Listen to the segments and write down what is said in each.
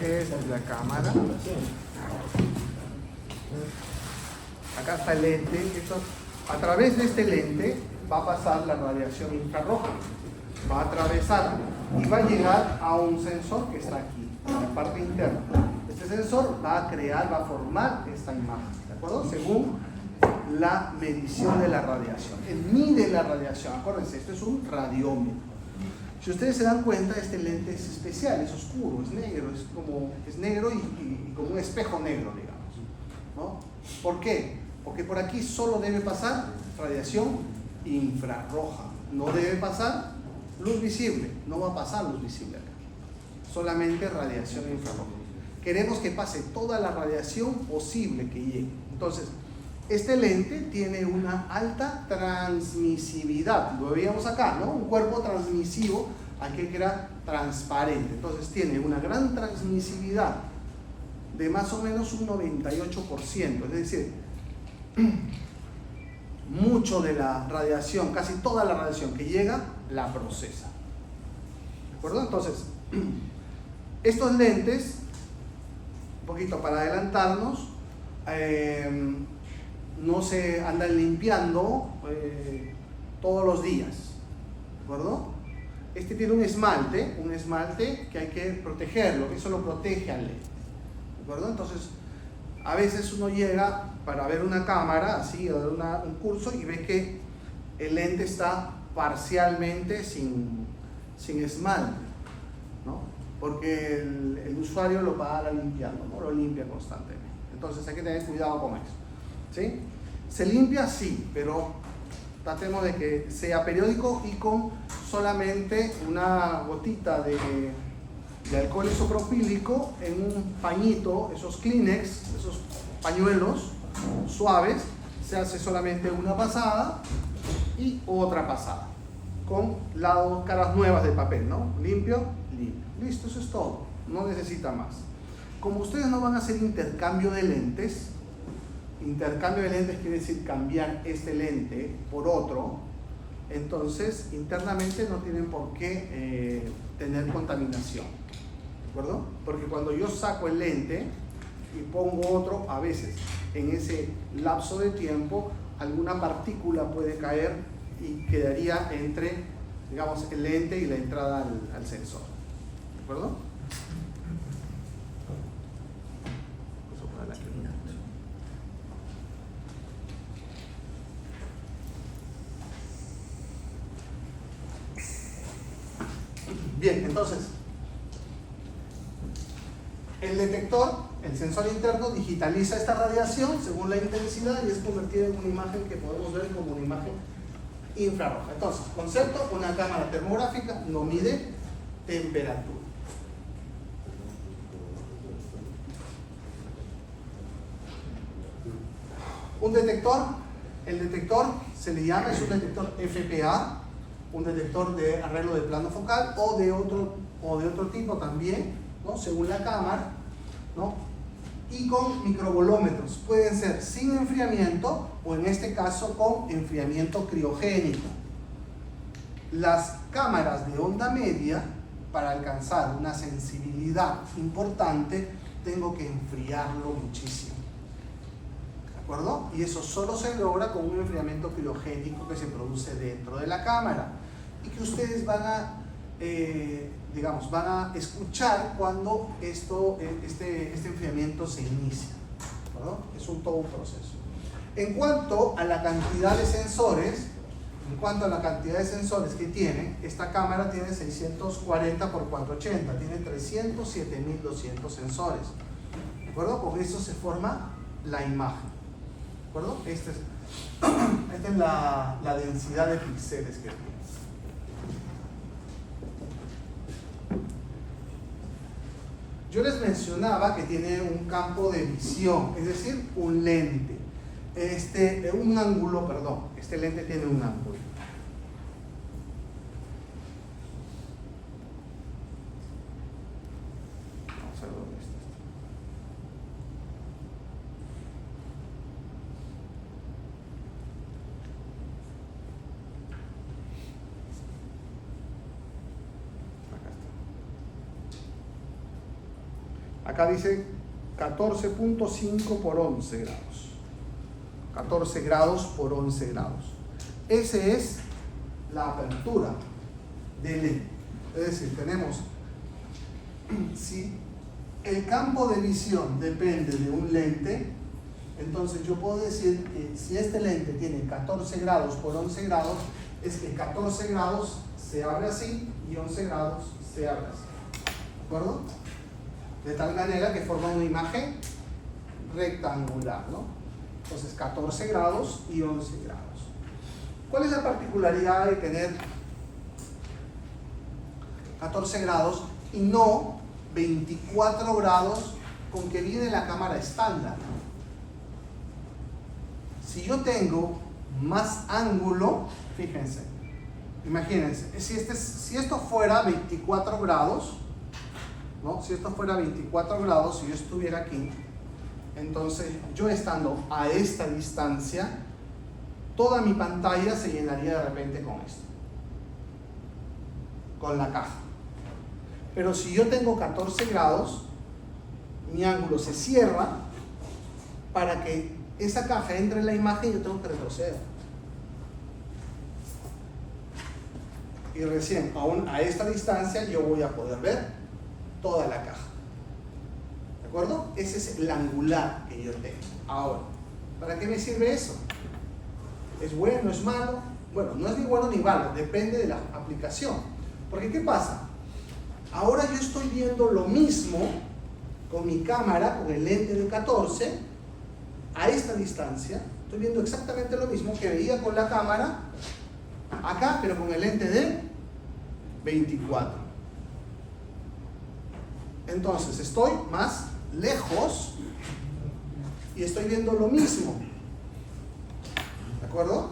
Esa es la cámara. Acá está el lente. A través de este lente va a pasar la radiación infrarroja. Va a atravesar y va a llegar a un sensor que está aquí, en la parte interna. Este sensor va a formar esta imagen, ¿de acuerdo? Según la medición de la radiación. Él mide la radiación. Acuérdense, esto es un radiómetro. Si ustedes se dan cuenta, este lente es especial, es oscuro, es negro y como un espejo negro, digamos, ¿no? ¿Por qué? Porque por aquí solo debe pasar radiación infrarroja, no debe pasar luz visible, no va a pasar luz visible acá, solamente radiación infrarroja. Queremos que pase toda la radiación posible que llegue. Entonces, este lente tiene una alta transmisividad, lo veíamos acá, ¿no? Un cuerpo transmisivo, aquel que era transparente. Entonces tiene una gran transmisividad de más o menos un 98%, es decir, mucho de la radiación, casi toda la radiación que llega, la procesa. ¿De acuerdo? Entonces, estos lentes, un poquito para adelantarnos, no se andan limpiando todos los días, ¿de acuerdo? Este tiene un esmalte que hay que protegerlo, eso lo protege al lente, ¿de acuerdo? Entonces, a veces uno llega para ver una cámara, así, o dar un curso, y ve que el lente está parcialmente sin esmalte, ¿no? Porque el usuario lo va a limpiando, ¿no? Lo limpia constantemente. Entonces hay que tener cuidado con eso, ¿sí? Se limpia, sí, pero tratemos de que sea periódico y con solamente una gotita de alcohol isopropílico en un pañito, esos Kleenex, esos pañuelos suaves. Se hace solamente una pasada y otra pasada, con caras nuevas de papel, ¿no? Limpio, limpio. Listo, eso es todo, no necesita más. Como ustedes no van a hacer intercambio de lentes quiere decir cambiar este lente por otro, entonces internamente no tienen por qué tener contaminación, ¿de acuerdo? Porque cuando yo saco el lente y pongo otro, a veces en ese lapso de tiempo alguna partícula puede caer y quedaría entre, digamos, el lente y la entrada al sensor, ¿de acuerdo? Bien, entonces, el detector, el sensor interno, digitaliza esta radiación según la intensidad y es convertida en una imagen que podemos ver como una imagen infrarroja. Entonces, concepto, una cámara termográfica no mide temperatura. Un detector, el detector se le llama, es un detector FPA, un detector de arreglo de plano focal o de otro tipo también, ¿no? Según la cámara, ¿no? Y con microvolómetros, pueden ser sin enfriamiento o en este caso con enfriamiento criogénico. Las cámaras de onda media, para alcanzar una sensibilidad importante, tengo que enfriarlo muchísimo, ¿de acuerdo? Y eso solo se logra con un enfriamiento criogénico que se produce dentro de la cámara y que ustedes van a escuchar cuando este enfriamiento se inicia, ¿no? Es todo un proceso. En cuanto a la cantidad de sensores, que tiene, esta cámara tiene 640 por 480, tiene 307.200 sensores, ¿de acuerdo? Con eso se forma la imagen, ¿de acuerdo? Esta es la densidad de píxeles que tiene. Yo les mencionaba que tiene un campo de visión, es decir, un lente. Este lente tiene un ángulo. Vamos a ver dónde está esto. Acá dice 14.5 por 11 grados. 14 grados por 11 grados. Esa es la apertura del lente. Es decir, tenemos, si el campo de visión depende de un lente, entonces yo puedo decir que si este lente tiene 14 grados por 11 grados, es que 14 grados se abre así y 11 grados se abre así. ¿De acuerdo? De tal manera que forma una imagen rectangular, ¿no? Entonces 14 grados y 11 grados. ¿Cuál es la particularidad de tener 14 grados y no 24 grados con que viene la cámara estándar? Si yo tengo más ángulo, fíjense, imagínense, si esto fuera 24 grados, ¿no? Si esto fuera 24 grados, si yo estuviera aquí, entonces yo estando a esta distancia, toda mi pantalla se llenaría de repente con esto, con la caja. Pero si yo tengo 14 grados, mi ángulo se cierra. Para que esa caja entre en la imagen, yo tengo que retroceder. Y recién, aún a esta distancia, yo voy a poder ver toda la caja. ¿De acuerdo? Ese es el angular que yo tengo. Ahora, ¿para qué me sirve eso? ¿Es bueno? ¿Es malo? Bueno, no es ni bueno ni malo, depende de la aplicación. Porque ¿qué pasa? Ahora yo estoy viendo lo mismo con mi cámara, con el lente de 14, a esta distancia. Estoy viendo exactamente lo mismo que veía con la cámara acá, pero con el lente de 24. Entonces estoy más lejos y estoy viendo lo mismo. ¿De acuerdo?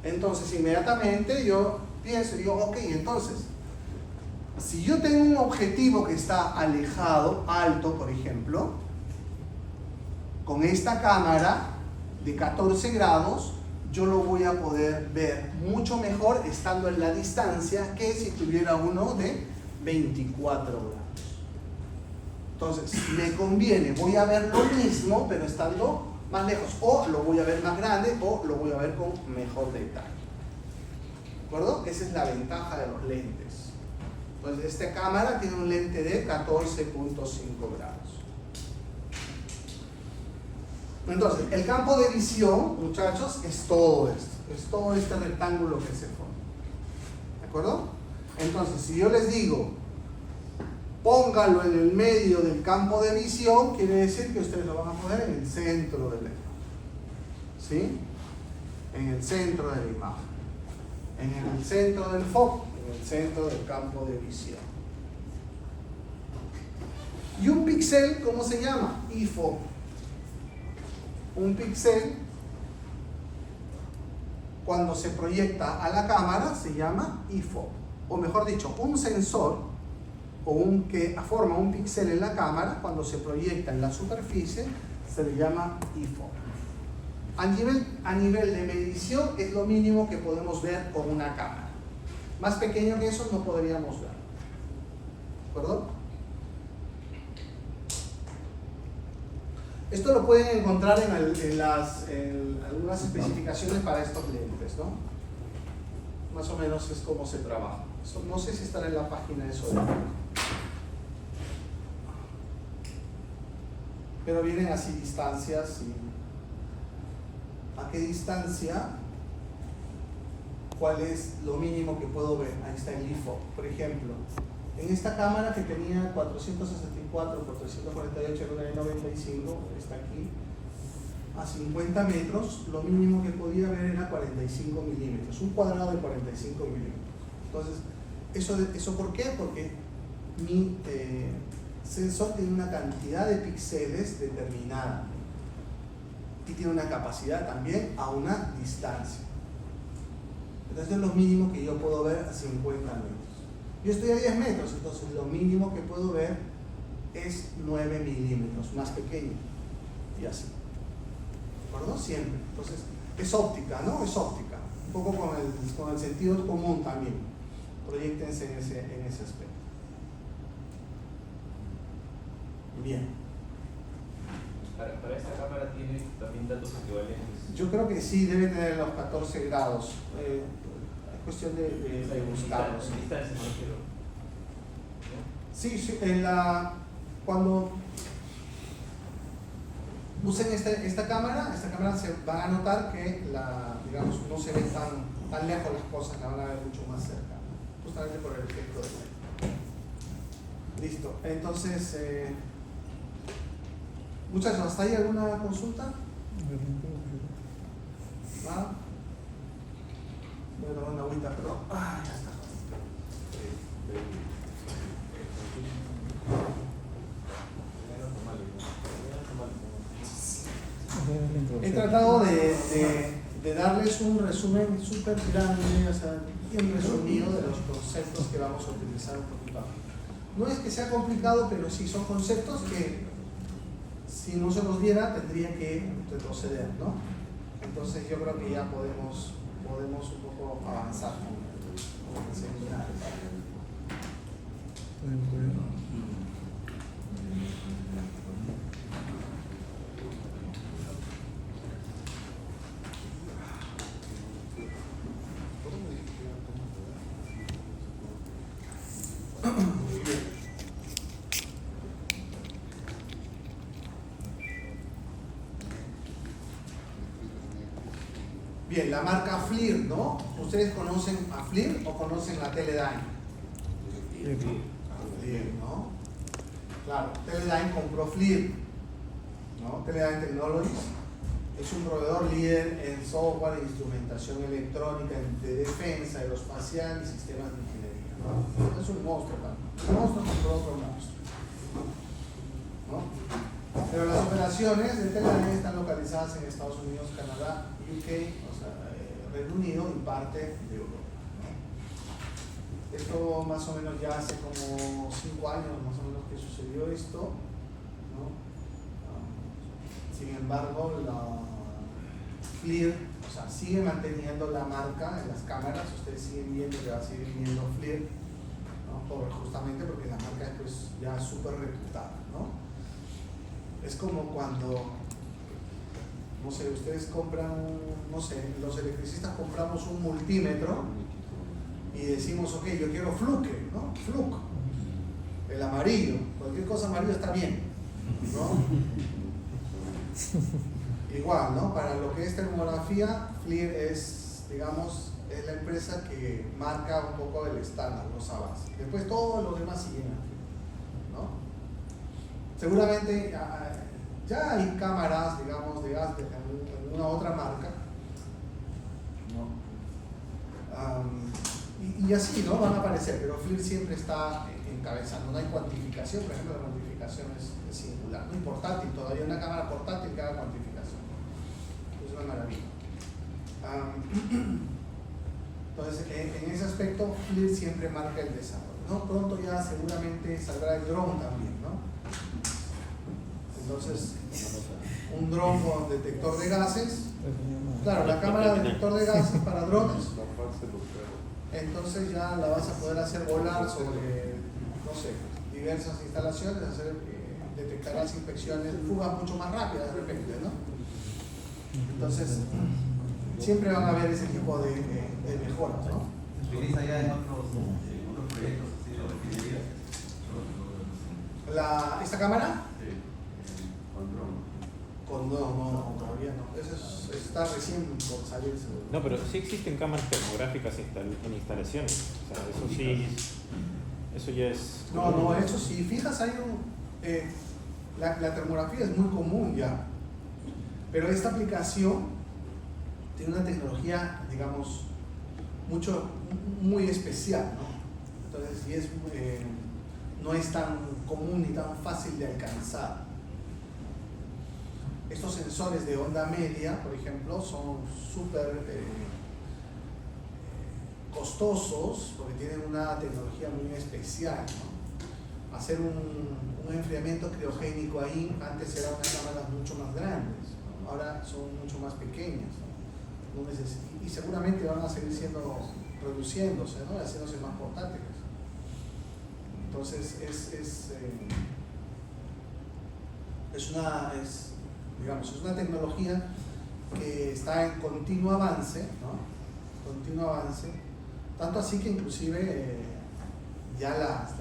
Entonces inmediatamente yo pienso y digo, ok, entonces si yo tengo un objetivo que está alejado, alto por ejemplo, con esta cámara de 14 grados, yo lo voy a poder ver mucho mejor estando en la distancia que si tuviera uno de 24 grados. Entonces, me conviene, voy a ver lo mismo, pero estando más lejos. O lo voy a ver más grande, o lo voy a ver con mejor detalle. ¿De acuerdo? Esa es la ventaja de los lentes. Entonces, esta cámara tiene un lente de 14.5 grados. Entonces, el campo de visión, muchachos, es todo esto. Es todo este rectángulo que se forma. ¿De acuerdo? Entonces, si yo les digo, póngalo en el medio del campo de visión, quiere decir que ustedes lo van a poner en el centro del imagen. ¿Sí? En el centro de la imagen. En el centro del foco, en el centro del campo de visión. ¿Y un píxel cómo se llama? IFO. Un píxel, cuando se proyecta a la cámara, se llama IFO. O mejor dicho, un sensor o que forma un píxel en la cámara, cuando se proyecta en la superficie, se le llama IFO. A nivel de medición es lo mínimo que podemos ver con una cámara. Más pequeño que eso no podríamos ver. ¿De acuerdo? Esto lo pueden encontrar en algunas especificaciones para estos lentes, ¿no? Más o menos es como se trabaja. Eso, no sé si estará en la página de Sony. Pero vienen así distancias. ¿A qué distancia? ¿Cuál es lo mínimo que puedo ver? Ahí está el IFO. Por ejemplo, en esta cámara que tenía 464 por 348 en 95, está aquí, a 50 metros, lo mínimo que podía ver era 45 milímetros, un cuadrado de 45 milímetros. Entonces, ¿eso por qué? Porque mi sensor tiene una cantidad de píxeles determinada y tiene una capacidad también a una distancia. Entonces es lo mínimo que yo puedo ver a 50 metros. Yo estoy a 10 metros, entonces lo mínimo que puedo ver es 9 milímetros, más pequeño, y así. ¿De acuerdo? Siempre. Entonces, es óptica, ¿no? Es óptica. Un poco con el sentido común también. Proyéctense en ese aspecto. Bien. Para esta cámara tiene también datos equivalentes. Yo creo que sí, debe tener los 14 grados. Es cuestión de buscarlos. En distancia, no quiero. Sí, sí, cuando usen esta cámara se van a notar que digamos, no se ven tan lejos las cosas, la van a ver mucho más cerca, justamente por el efecto de light. Listo, entonces, muchachos, ¿hasta ahí alguna consulta? ¿Nada? Voy a tomar una agüita, pero ya está. He tratado de darles un resumen súper grande, o sea, bien resumido de los conceptos que vamos a utilizar un poquito. No es que sea complicado, pero sí son conceptos que si no se los diera tendría que retroceder, ¿no? Entonces yo creo que ya podemos un poco avanzar con el seminario. Bien, la marca FLIR, ¿no? ¿Ustedes conocen a FLIR o conocen la Teledyne? FLIR, ¿no? Claro, Teledyne compró FLIR, ¿no? Teledyne Technologies es un proveedor líder en software e instrumentación electrónica de defensa, aeroespacial y sistemas de ingeniería, ¿no? Es un monstruo, ¿no? Un monstruo compró otro monstruo, ¿no? Pero las operaciones de Teledyne están localizadas en Estados Unidos, Canadá, UK, o sea, Reino Unido y parte de Europa, ¿no? Esto más o menos ya hace como 5 años más o menos que sucedió esto, ¿no? Sin embargo, la FLIR, o sea, sigue manteniendo la marca en las cámaras. Ustedes siguen viendo que va a seguir viendo FLIR, ¿no? Justamente porque la marca es pues ya súper reputada, ¿no? Es como cuando, no sé, ustedes compran, no sé, los electricistas compramos un multímetro y decimos, ok, yo quiero Fluke, ¿no? Fluke, el amarillo, cualquier cosa amarillo está bien, ¿no? Igual, ¿no? Para lo que es termografía, FLIR es, digamos, es la empresa que marca un poco el estándar, los avances. Después todos los demás siguen aquí, ¿no? Seguramente ya hay cámaras, digamos, de gas de alguna otra marca, ¿no? Y así, ¿no? Van a aparecer, pero FLIR siempre está encabezando. No hay cuantificación, por ejemplo, la cuantificación es singular. No es portátil, todavía una cámara portátil que haga cuantificación. Es una maravilla. Entonces, en ese aspecto, FLIR siempre marca el desarrollo, ¿no? Pronto ya seguramente saldrá el drone también, ¿no? Entonces, un dron con detector de gases. Claro, la cámara detector de gases para drones. Entonces ya la vas a poder hacer volar sobre, no sé, diversas instalaciones, detectar las inspecciones, fugas mucho más rápidas de repente, ¿no? Entonces, siempre van a haber ese tipo de mejoras, ¿no? ¿Se utiliza ya en otros proyectos así de refinerías? ¿Esta cámara? Sí. No, todavía no. Eso está recién por salir. No, pero sí existen cámaras termográficas en instalaciones. O sea, eso sí, eso ya es... No, eso sí. Fijas, hay la termografía es muy común ya. Pero esta aplicación tiene una tecnología, digamos, muy especial, ¿no? Entonces, sí no es tan común ni tan fácil de alcanzar. Estos sensores de onda media, por ejemplo, son súper costosos porque tienen una tecnología muy especial, ¿no? Hacer un enfriamiento criogénico ahí, antes eran unas cámaras mucho más grandes, ¿no? Ahora son mucho más pequeñas, ¿no? Y seguramente van a seguir reduciéndose, ¿no? Haciéndose más portátiles. Entonces es una tecnología que está en continuo avance, ¿no? Continuo avance, tanto así que inclusive ya las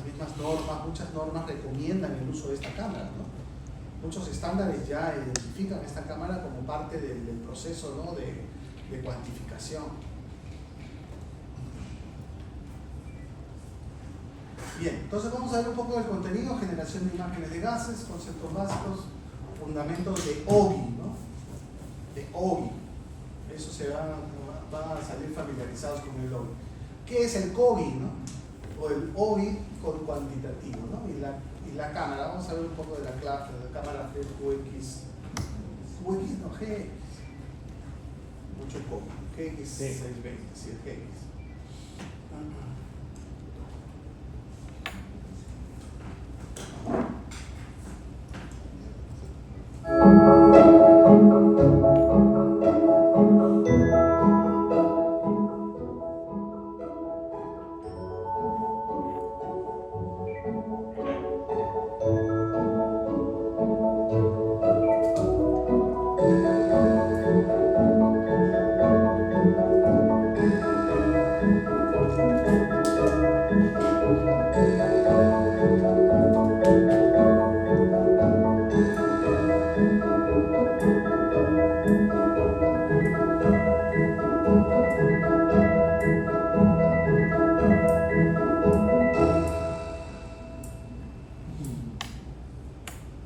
mismas normas, muchas normas recomiendan el uso de esta cámara, ¿no? Muchos estándares ya identifican esta cámara como parte del proceso, ¿no? de cuantificación. Bien, entonces vamos a ver un poco del contenido: generación de imágenes de gases, conceptos básicos, fundamentos de OGI, ¿no? De OGI. Eso van a salir familiarizados con el OGI. ¿Qué es el COGI, no? O el OGI con cuantitativo, ¿no? Y la cámara, vamos a ver un poco de la cámara GX, no, GX, mucho COGI, GX 620, sí, GX.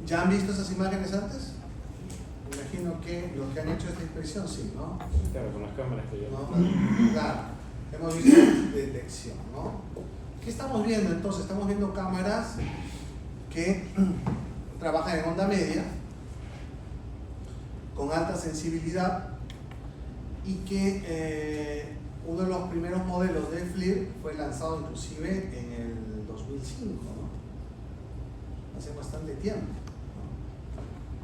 ¿Ya han visto esas imágenes antes? Me imagino que los que han hecho esta inspección, sí, ¿no? Claro, con las cámaras que yo. ¿No? Claro, hemos visto detección, ¿no? ¿Qué estamos viendo entonces? Estamos viendo cámaras que trabajan en onda media, con alta sensibilidad, y que uno de los primeros modelos de FLIR fue lanzado inclusive en el 2005, ¿no? Hace bastante tiempo.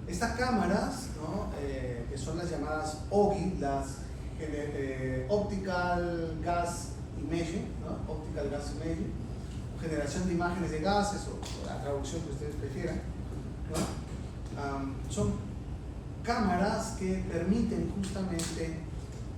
Estas cámaras, ¿no? Que son las llamadas OGI, las Optical Gas Imaging, ¿no? Optical Gas Imaging, generación de imágenes de gases, o la traducción que ustedes prefieran, ¿no? Son cámaras que permiten justamente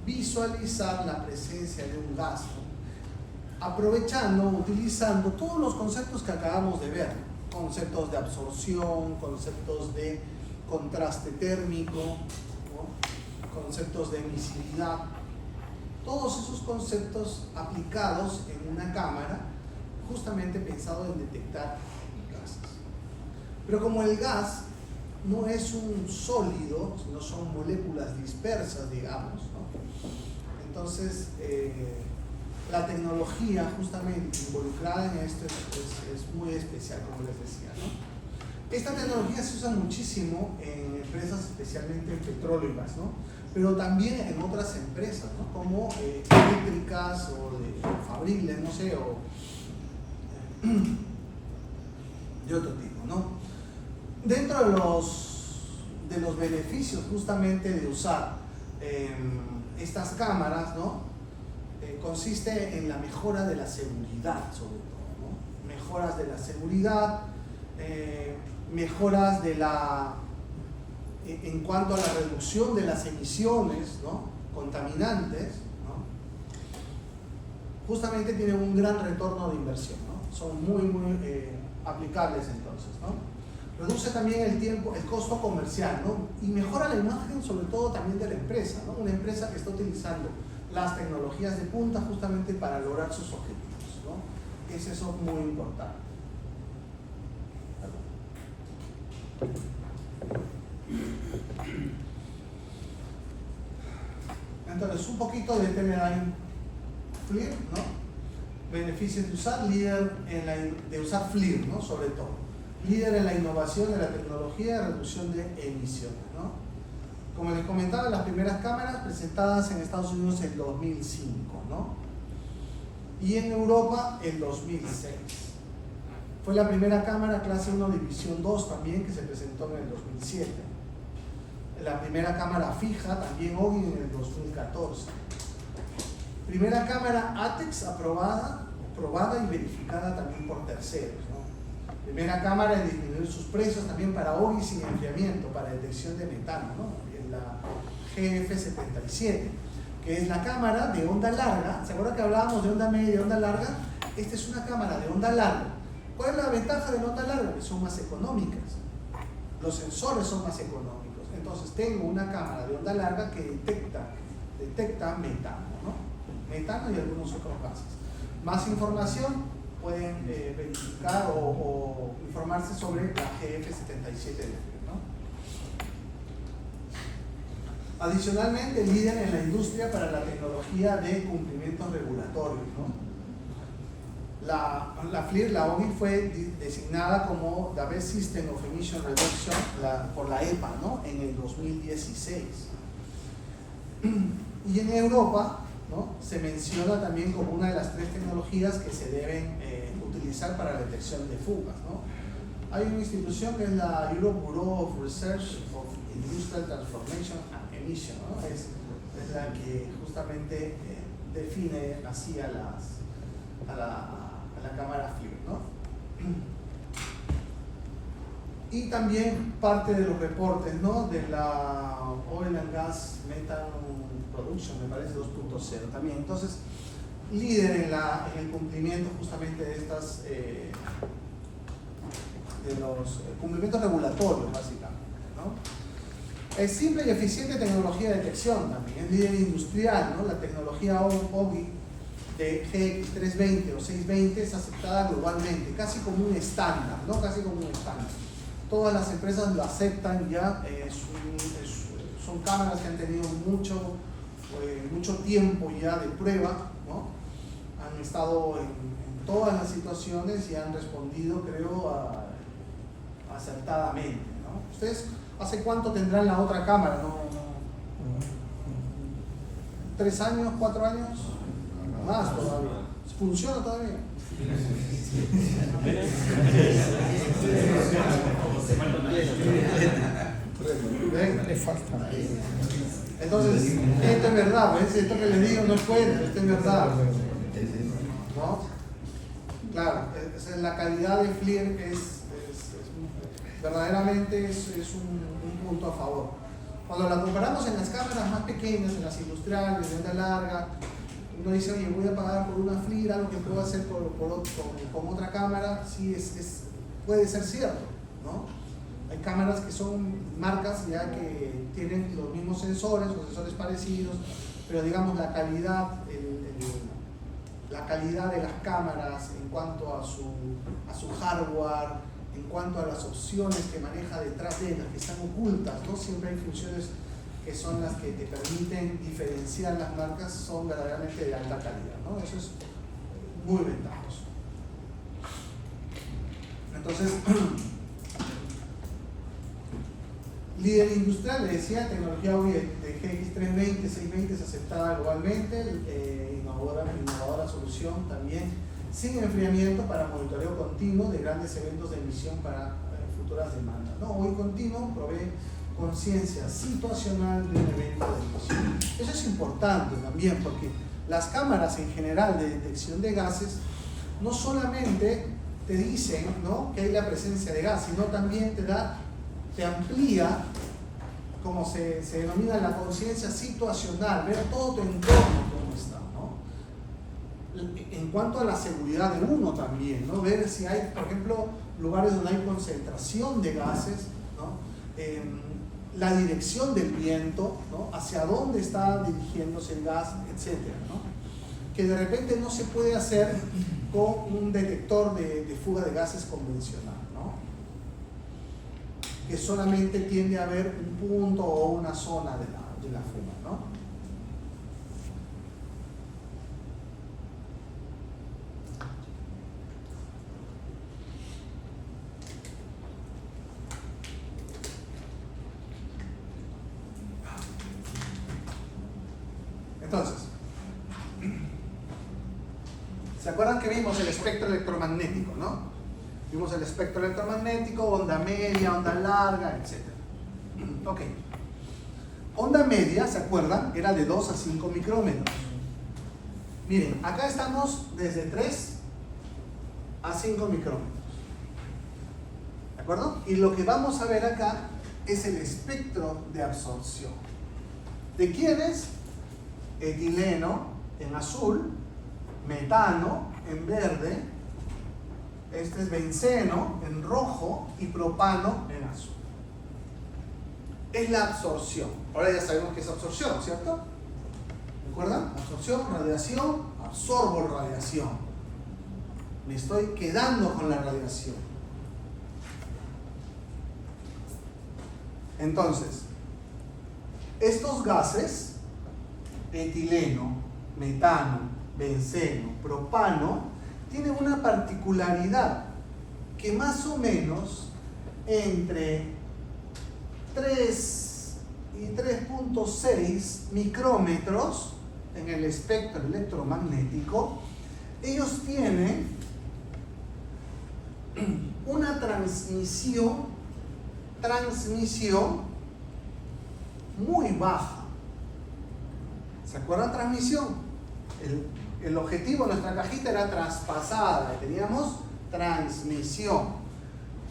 visualizar la presencia de un gas, ¿no? Aprovechando, utilizando todos los conceptos que acabamos de ver, conceptos de absorción, conceptos de contraste térmico, ¿no? Conceptos de emisividad, todos esos conceptos aplicados en una cámara justamente pensado en detectar gases. Pero como el gas no es un sólido, sino son moléculas dispersas, digamos, ¿no? Entonces la tecnología justamente involucrada en esto es muy especial, como les decía, ¿no? Esta tecnología se usa muchísimo en empresas, especialmente en petróleo y gas, ¿no? Pero también en otras empresas, ¿no? Como eléctricas o de fabriles, no sé, o de otro tipo, ¿no? Dentro de los beneficios justamente de usar estas cámaras, ¿no? Consiste en la mejora de la seguridad, sobre todo, ¿no? Mejoras de la seguridad, mejoras en cuanto a la reducción de las emisiones, ¿no? Contaminantes, ¿no? Justamente tienen un gran retorno de inversión, ¿no? Son muy aplicables entonces, ¿no? Reduce también el tiempo, el costo comercial, ¿no? Y mejora la imagen sobre todo también de la empresa, ¿no? Una empresa que está utilizando las tecnologías de punta justamente para lograr sus objetivos, ¿no? Es eso muy importante. Entonces, un poquito de Teledyne FLIR, ¿no? Beneficios de usar, de usar FLIR, ¿no? Sobre todo. Líder en la innovación de la tecnología de reducción de emisiones, ¿no? Como les comentaba, las primeras cámaras presentadas en Estados Unidos en 2005, ¿no? Y en Europa en 2006. Fue la primera cámara clase 1 división 2 también, que se presentó en el 2007. La primera cámara fija también OGI en el 2014. Primera cámara ATEX probada y verificada también por terceros, ¿no? Primera cámara en disminuir sus precios también para OGI sin enfriamiento, para detección de metano, ¿no? En la GF77, que es la cámara de onda larga. ¿Se acuerdan que hablábamos de onda media y de onda larga? Esta es una cámara de onda larga. ¿Cuál es la ventaja de la onda larga? Que son más económicas. Los sensores son más económicos. Entonces tengo una cámara de onda larga que detecta metano, ¿no? Metano y algunos otros gases. Más información pueden verificar o informarse sobre la GF77 de FLIR, ¿no? Adicionalmente, líder en la industria para la tecnología de cumplimientos regulatorios, ¿no? La FLIR, la OGI, fue designada como The Best System of Emission Reduction por la EPA, ¿no? En el 2016. Y en Europa, ¿no? Se menciona también como una de las 3 tecnologías que se deben utilizar para la detección de fugas, ¿no? Hay una institución que es la Europe Bureau of Research of Industrial Transformation and Emission, ¿no? Es la que justamente define así a la cámara FLIR, ¿no? Y también parte de los reportes, ¿no? De la Oil and Gas Methane Production, me parece 2.0 también. Entonces, líder en el cumplimiento justamente de estas de los cumplimientos regulatorios, básicamente, ¿no? Es simple y eficiente tecnología de detección también, es líder industrial, ¿no? La tecnología OGI de GX320 o 620 es aceptada globalmente, casi como un estándar, ¿no? Casi como un estándar. Todas las empresas lo aceptan ya, son cámaras que han tenido mucho tiempo ya de prueba, ¿no? Han estado en todas las situaciones y han respondido, creo, acertadamente, ¿no? ¿Ustedes hace cuánto tendrán la otra cámara? ¿No? ¿3 años, 4 años? Más todavía. ¿Funciona todavía? Le falta. Entonces, esto es verdad, ¿ves? Esto que les digo no es cuento, esto es verdad, ¿no? Claro, la calidad de FLIR verdaderamente es un punto a favor. Cuando la comparamos en las cámaras más pequeñas, en las industriales, de onda larga, uno dice, oye, voy a pagar por una FLIR, algo que puedo hacer con otra cámara, sí, puede ser cierto, ¿no? Hay cámaras que son marcas ya que tienen los mismos sensores, o sensores parecidos, pero digamos la calidad de las cámaras en cuanto a su hardware, en cuanto a las opciones que maneja detrás de ellas, que están ocultas, ¿no? Siempre hay funciones que son las que te permiten diferenciar las marcas, son verdaderamente de alta calidad, ¿no? Eso es muy ventajoso. Entonces, líder industrial, le decía, tecnología OGI de GX320, 620 es aceptada globalmente, innovadora solución también, sin enfriamiento para monitoreo continuo de grandes eventos de emisión para futuras demandas, ¿no? OGI continuo provee conciencia situacional de un evento de emisión. Eso es importante también porque las cámaras en general de detección de gases no solamente te dicen, ¿no?, que hay la presencia de gas, sino también te amplía, como se denomina, la conciencia situacional, ver todo tu entorno cómo está, ¿no? En cuanto a la seguridad de uno también, ¿no? Ver si hay, por ejemplo, lugares donde hay concentración de gases, ¿no? La dirección del viento, ¿no? Hacia dónde está dirigiéndose el gas, etcétera, ¿no? Que de repente no se puede hacer con un detector de fuga de gases convencional, ¿no? Que solamente tiende a haber un punto o una zona de la fuga, ¿no? Entonces, ¿se acuerdan que vimos el espectro electromagnético, no? Vimos el espectro electromagnético, onda media, onda larga, etc. Ok. Onda media, ¿se acuerdan? Era de 2 a 5 micrómetros. Miren, acá estamos desde 3 a 5 micrómetros. acuerdo? Y lo que vamos a ver acá es el espectro de absorción. ¿De quién es? Etileno en azul, metano en verde, este es benceno en rojo y propano en azul. Es la absorción. Ahora ya sabemos qué es absorción, ¿cierto? ¿Recuerdan? Absorción, radiación, absorbo radiación. Me estoy quedando con la radiación. Entonces, estos gases, etileno, metano, benceno, propano, tienen una particularidad que más o menos entre 3 y 3.6 micrómetros en el espectro electromagnético, ellos tienen una transmisión muy baja. ¿Se acuerdan? Transmisión. El objetivo de nuestra cajita era traspasada, teníamos transmisión.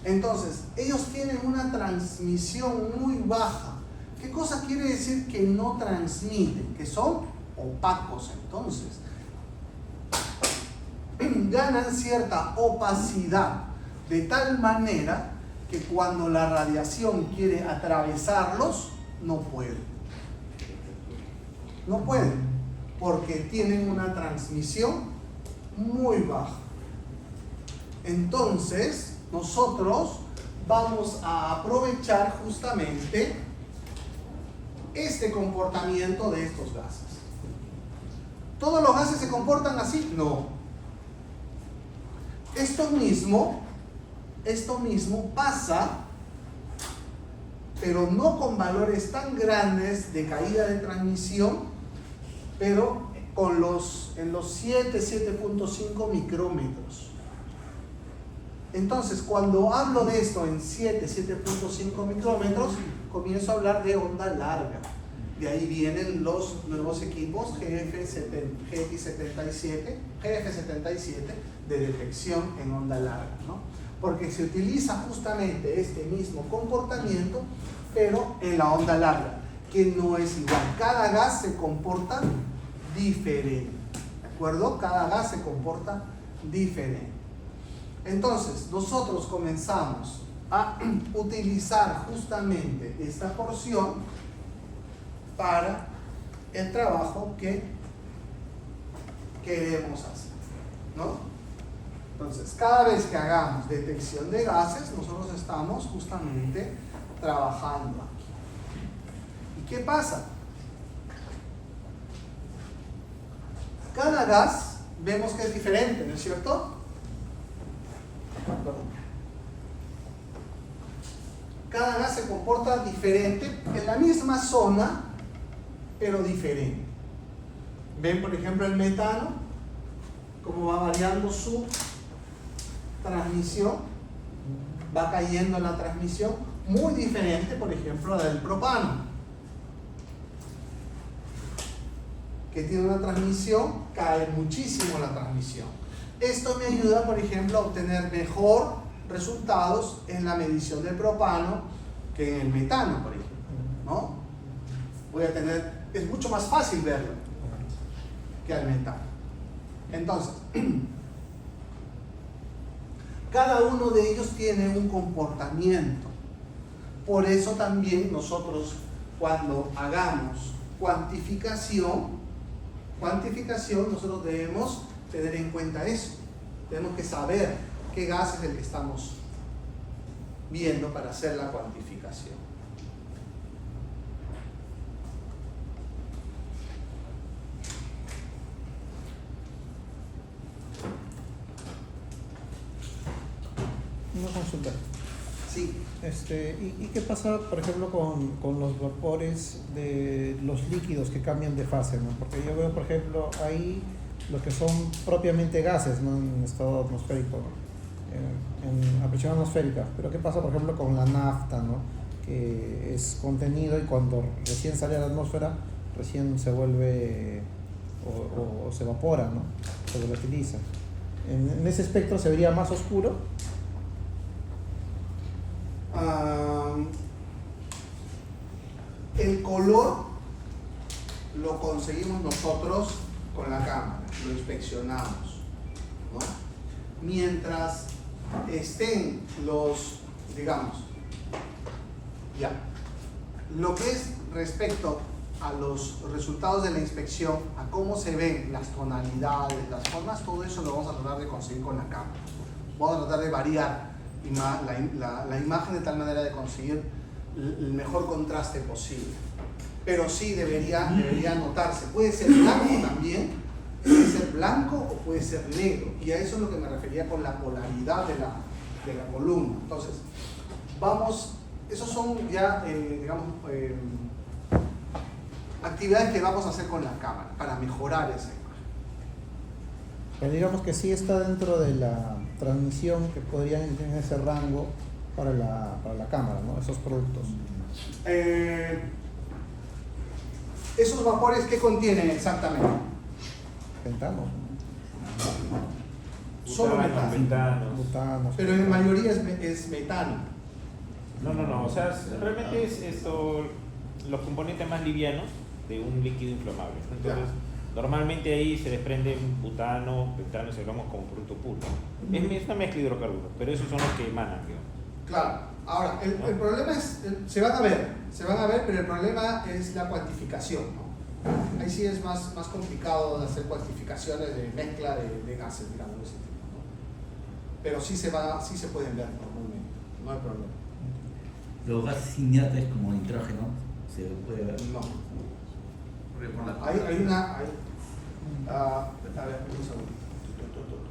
Entonces, ellos tienen una transmisión muy baja. ¿Qué cosa quiere decir que no transmiten? Que son opacos, entonces. Ganan cierta opacidad, de tal manera que cuando la radiación quiere atravesarlos, no puede. No pueden, porque tienen una transmisión muy baja. Entonces, nosotros vamos a aprovechar justamente este comportamiento de estos gases. ¿Todos los gases se comportan así? No. Esto mismo pasa, pero no con valores tan grandes de caída de transmisión, pero en los 7.5 micrómetros. Entonces, cuando hablo de esto en 7.5 micrómetros, comienzo a hablar de onda larga. De ahí vienen los nuevos equipos GF77 de detección en onda larga, ¿no? Porque se utiliza justamente este mismo comportamiento, pero en la onda larga, que no es igual. Cada gas se comporta diferente, ¿de acuerdo? Cada gas se comporta diferente. Entonces, nosotros comenzamos a utilizar justamente esta porción para el trabajo que queremos hacer, ¿no? Entonces, cada vez que hagamos detección de gases, nosotros estamos justamente trabajando aquí. ¿Y qué pasa? Cada gas vemos que es diferente, ¿no es cierto? Cada gas se comporta diferente en la misma zona, pero diferente. ¿Ven, por ejemplo, el metano? Cómo va variando su transmisión, va cayendo la transmisión, muy diferente, por ejemplo, a la del propano, que tiene una transmisión, cae muchísimo la transmisión. Esto me ayuda, por ejemplo, a obtener mejor resultados en la medición del propano que en el metano, por ejemplo, ¿no? Es mucho más fácil verlo que al metano. Entonces, cada uno de ellos tiene un comportamiento. Por eso también nosotros, cuando hagamos cuantificación, nosotros debemos tener en cuenta eso. Tenemos que saber qué gas es el que estamos viendo para hacer la cuantificación. Una consulta. Sí. ¿Y qué pasa, por ejemplo, con los vapores de los líquidos que cambian de fase, ¿no? Porque yo veo, por ejemplo, ahí los que son propiamente gases, ¿no? En estado atmosférico, ¿no? En presión atmosférica. Pero ¿qué pasa, por ejemplo, con la nafta, ¿no? Que es contenido y cuando recién sale a la atmósfera, recién se vuelve o se evapora, ¿no? Se volatiliza. En ese espectro se vería más oscuro. color lo conseguimos nosotros con la cámara, lo inspeccionamos, ¿no? Mientras estén los, digamos, ya, lo que es respecto a los resultados de la inspección, a cómo se ven las tonalidades, las formas, todo eso lo vamos a tratar de conseguir con la cámara. Vamos a tratar de variar la imagen de tal manera de conseguir el mejor contraste posible. Pero sí debería notarse. Puede ser blanco también, puede ser blanco o puede ser negro. Y a eso es lo que me refería con la polaridad de la columna. Entonces, esos son ya, actividades que vamos a hacer con la cámara para mejorar esa imagen. Pero digamos que sí está dentro de la transmisión que podrían tener ese rango para la cámara, ¿no? Esos productos. ¿Esos vapores qué contienen exactamente? Pentano, Solo metano. Butanos. butanos. Pero en mayoría es metano. No, o sea, realmente es esto, los componentes más livianos de un líquido inflamable. Entonces, normalmente ahí se desprende un butano, pentano, si hablamos como producto puro. Es una mezcla de hidrocarburos, pero esos son los que emanan, digamos. Claro. Ahora, el problema es, se van a ver, pero el problema es la cuantificación, ¿no? Ahí sí es más complicado de hacer cuantificaciones de mezcla de gases, digamos, de ese tipo, ¿no? Pero sí se pueden ver normalmente, no hay problema. Los gases inertes como nitrógeno se puede ver. No. Porque por la A ver, un segundo.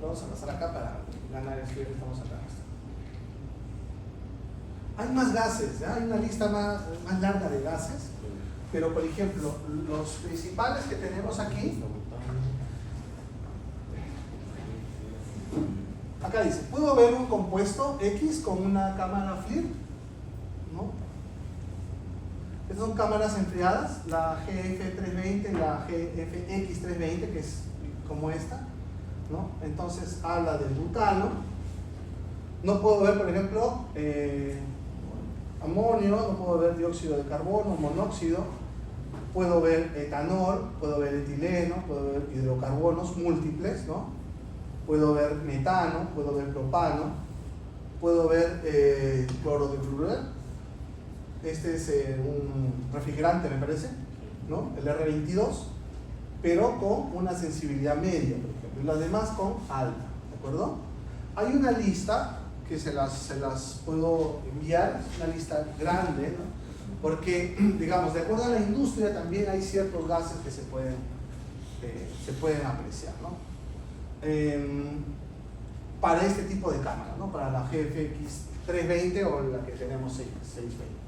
Vamos a pasar acá para ganar el frío que estamos acá. Hay más gases, ¿ya? Hay una lista más larga de gases, pero por ejemplo, los principales que tenemos aquí, acá dice, ¿puedo ver un compuesto X con una cámara FLIR? ¿No? Estas son cámaras enfriadas, la GF320 y la GFX320, que es como esta, ¿no? Entonces habla del butano. No puedo ver, por ejemplo, amonio, no puedo ver dióxido de carbono, monóxido, puedo ver etanol, puedo ver etileno, puedo ver hidrocarbonos múltiples, ¿no? Puedo ver metano, puedo ver propano, puedo ver cloro de fluoruro. Este es un refrigerante, me parece, ¿no? El R22, pero con una sensibilidad media, por ejemplo, y las demás con alta, ¿de acuerdo? Hay una lista que se las puedo enviar, es una lista grande, ¿no? Porque, digamos, de acuerdo a la industria también hay ciertos gases que se pueden apreciar, ¿no? Para este tipo de cámara, ¿no? Para la GFX 320 o la que tenemos 620.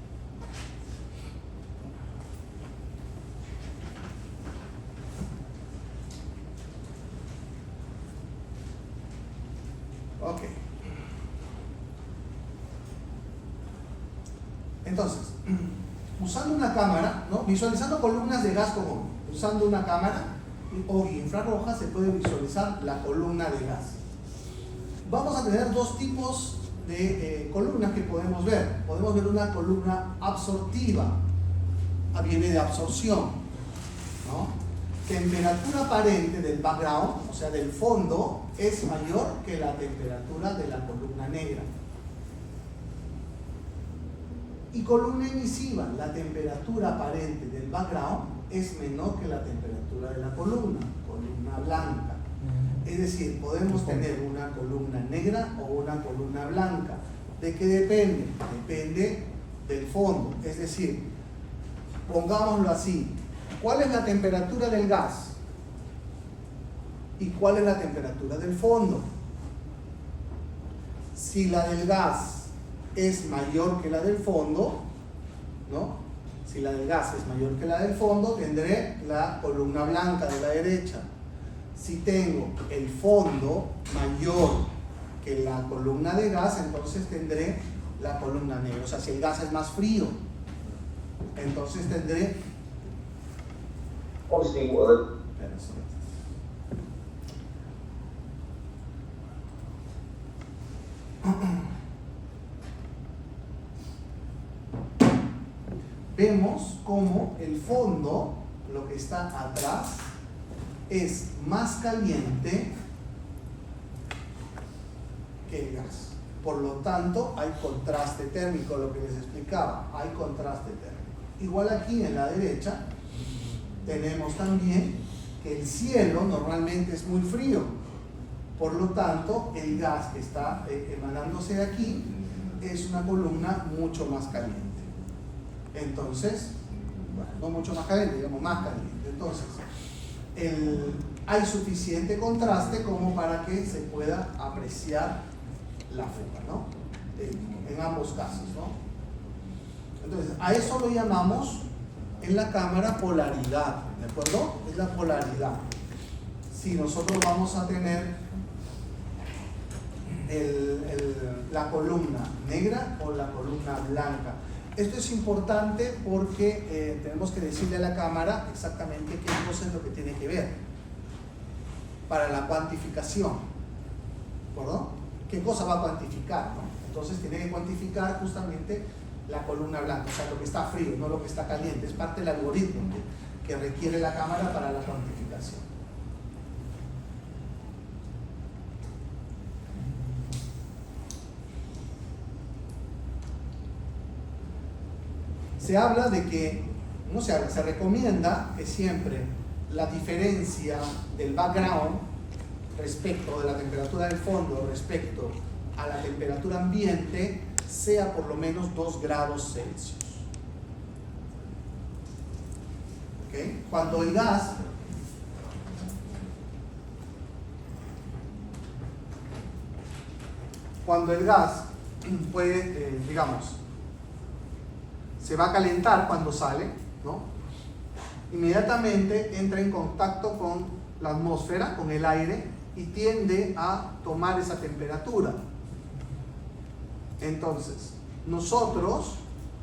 Ok. Entonces, usando una cámara, ¿no? Visualizando columnas de gas común, usando una cámara o infrarroja se puede visualizar la columna de gas. Vamos a tener dos tipos de columnas que podemos ver. Podemos ver una columna absortiva, viene de absorción, ¿no? Temperatura aparente del background, o sea del fondo, es mayor que la temperatura de la columna negra. Y columna emisiva, la temperatura aparente del background es menor que la temperatura de la columna blanca. Es decir, podemos tener una columna negra o una columna blanca. ¿De qué depende? Depende del fondo. Es decir, pongámoslo así, ¿cuál es la temperatura del gas? ¿Y cuál es la temperatura del fondo? Si la del gas es mayor que la del fondo, ¿no? Si la del gas es mayor que la del fondo, tendré la columna blanca de la derecha. Si tengo el fondo mayor que la columna de gas, entonces tendré la columna negra. O sea, si el gas es más frío, entonces tendré... vemos como el fondo, lo que está atrás, es más caliente que el gas. Por lo tanto, hay contraste térmico, lo que les explicaba, hay contraste térmico. Igual aquí en la derecha, tenemos también que el cielo normalmente es muy frío. Por lo tanto, el gas que está emanándose de aquí es una columna mucho más caliente. Entonces, bueno, no mucho más caliente, digamos más caliente. Entonces, hay suficiente contraste como para que se pueda apreciar la fuga, ¿no? En ambos casos, ¿no? Entonces, a eso lo llamamos en la cámara polaridad, ¿de acuerdo? Es la polaridad. Si nosotros vamos a tener la columna negra o la columna blanca. Esto es importante porque tenemos que decirle a la cámara exactamente qué cosa es lo que tiene que ver para la cuantificación, ¿de acuerdo? ¿Qué cosa va a cuantificar, ¿no? Entonces tiene que cuantificar justamente la columna blanca, o sea, lo que está frío, no lo que está caliente. Es parte del algoritmo que requiere la cámara para la cuantificación. Se habla de que, no se habla, se recomienda que siempre la diferencia del background respecto de la temperatura del fondo respecto a la temperatura ambiente sea por lo menos 2 grados Celsius. ¿Okay? Cuando el gas puede, digamos, se va a calentar cuando sale, ¿no? Inmediatamente entra en contacto con la atmósfera, con el aire, y tiende a tomar esa temperatura. Entonces, nosotros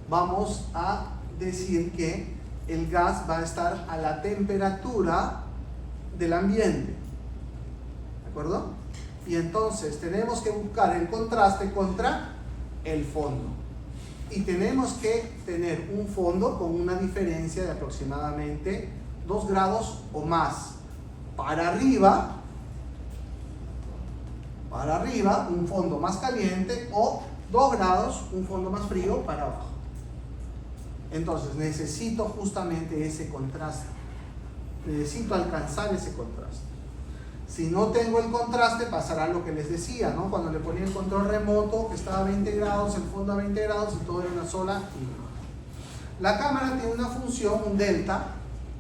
vamos a decir que el gas va a estar a la temperatura del ambiente, ¿de acuerdo? Y entonces tenemos que buscar el contraste contra el fondo. Y tenemos que tener un fondo con una diferencia de aproximadamente 2 grados o más. Para arriba, un fondo más caliente, o 2 grados, un fondo más frío para abajo. Entonces necesito justamente ese contraste. Necesito alcanzar ese contraste. Si no tengo el contraste, pasará lo que les decía, ¿no? Cuando le ponía el control remoto, que estaba a 20 grados, el fondo a 20 grados y todo era una sola imagen. La cámara tiene una función, un delta,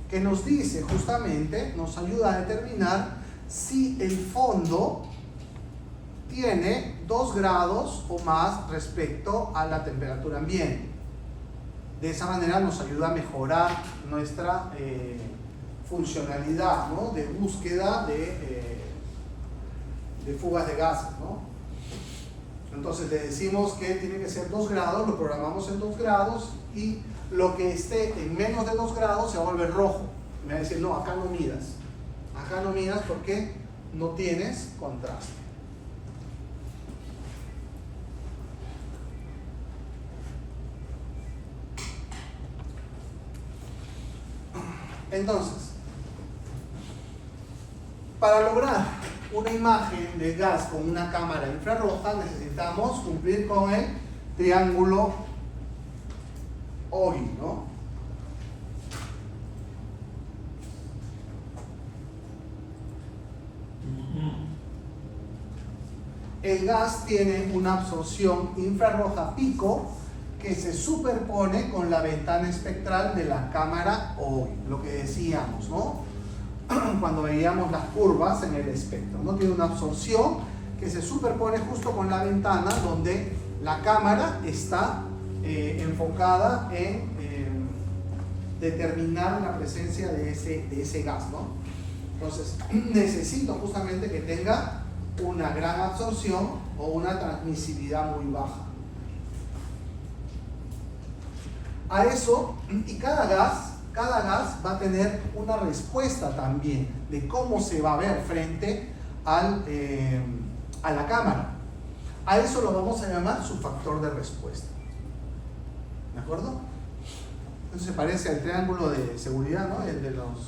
que nos dice justamente, nos ayuda a determinar si el fondo tiene 2 grados o más respecto a la temperatura ambiente. De esa manera nos ayuda a mejorar nuestra funcionalidad, ¿no? De búsqueda de fugas de gases, ¿no? Entonces le decimos que tiene que ser 2 grados, lo programamos en 2 grados, y lo que esté en menos de 2 grados se va a volver rojo. Me va a decir, no, acá no midas porque no tienes contraste. Entonces, para lograr una imagen de gas con una cámara infrarroja necesitamos cumplir con el triángulo OGI, ¿no? El gas tiene una absorción infrarroja pico que se superpone con la ventana espectral de la cámara OGI, lo que decíamos, ¿no? Cuando veíamos las curvas en el espectro, ¿no? Tiene una absorción que se superpone justo con la ventana donde la cámara está enfocada en determinar la presencia de ese gas, ¿no? Entonces, necesito justamente que tenga una gran absorción o una transmisibilidad muy baja. A eso, y cada gas va a tener una respuesta también de cómo se va a ver frente a la cámara. A eso lo vamos a llamar su factor de respuesta. ¿De acuerdo? Eso se parece al triángulo de seguridad, ¿no? El de los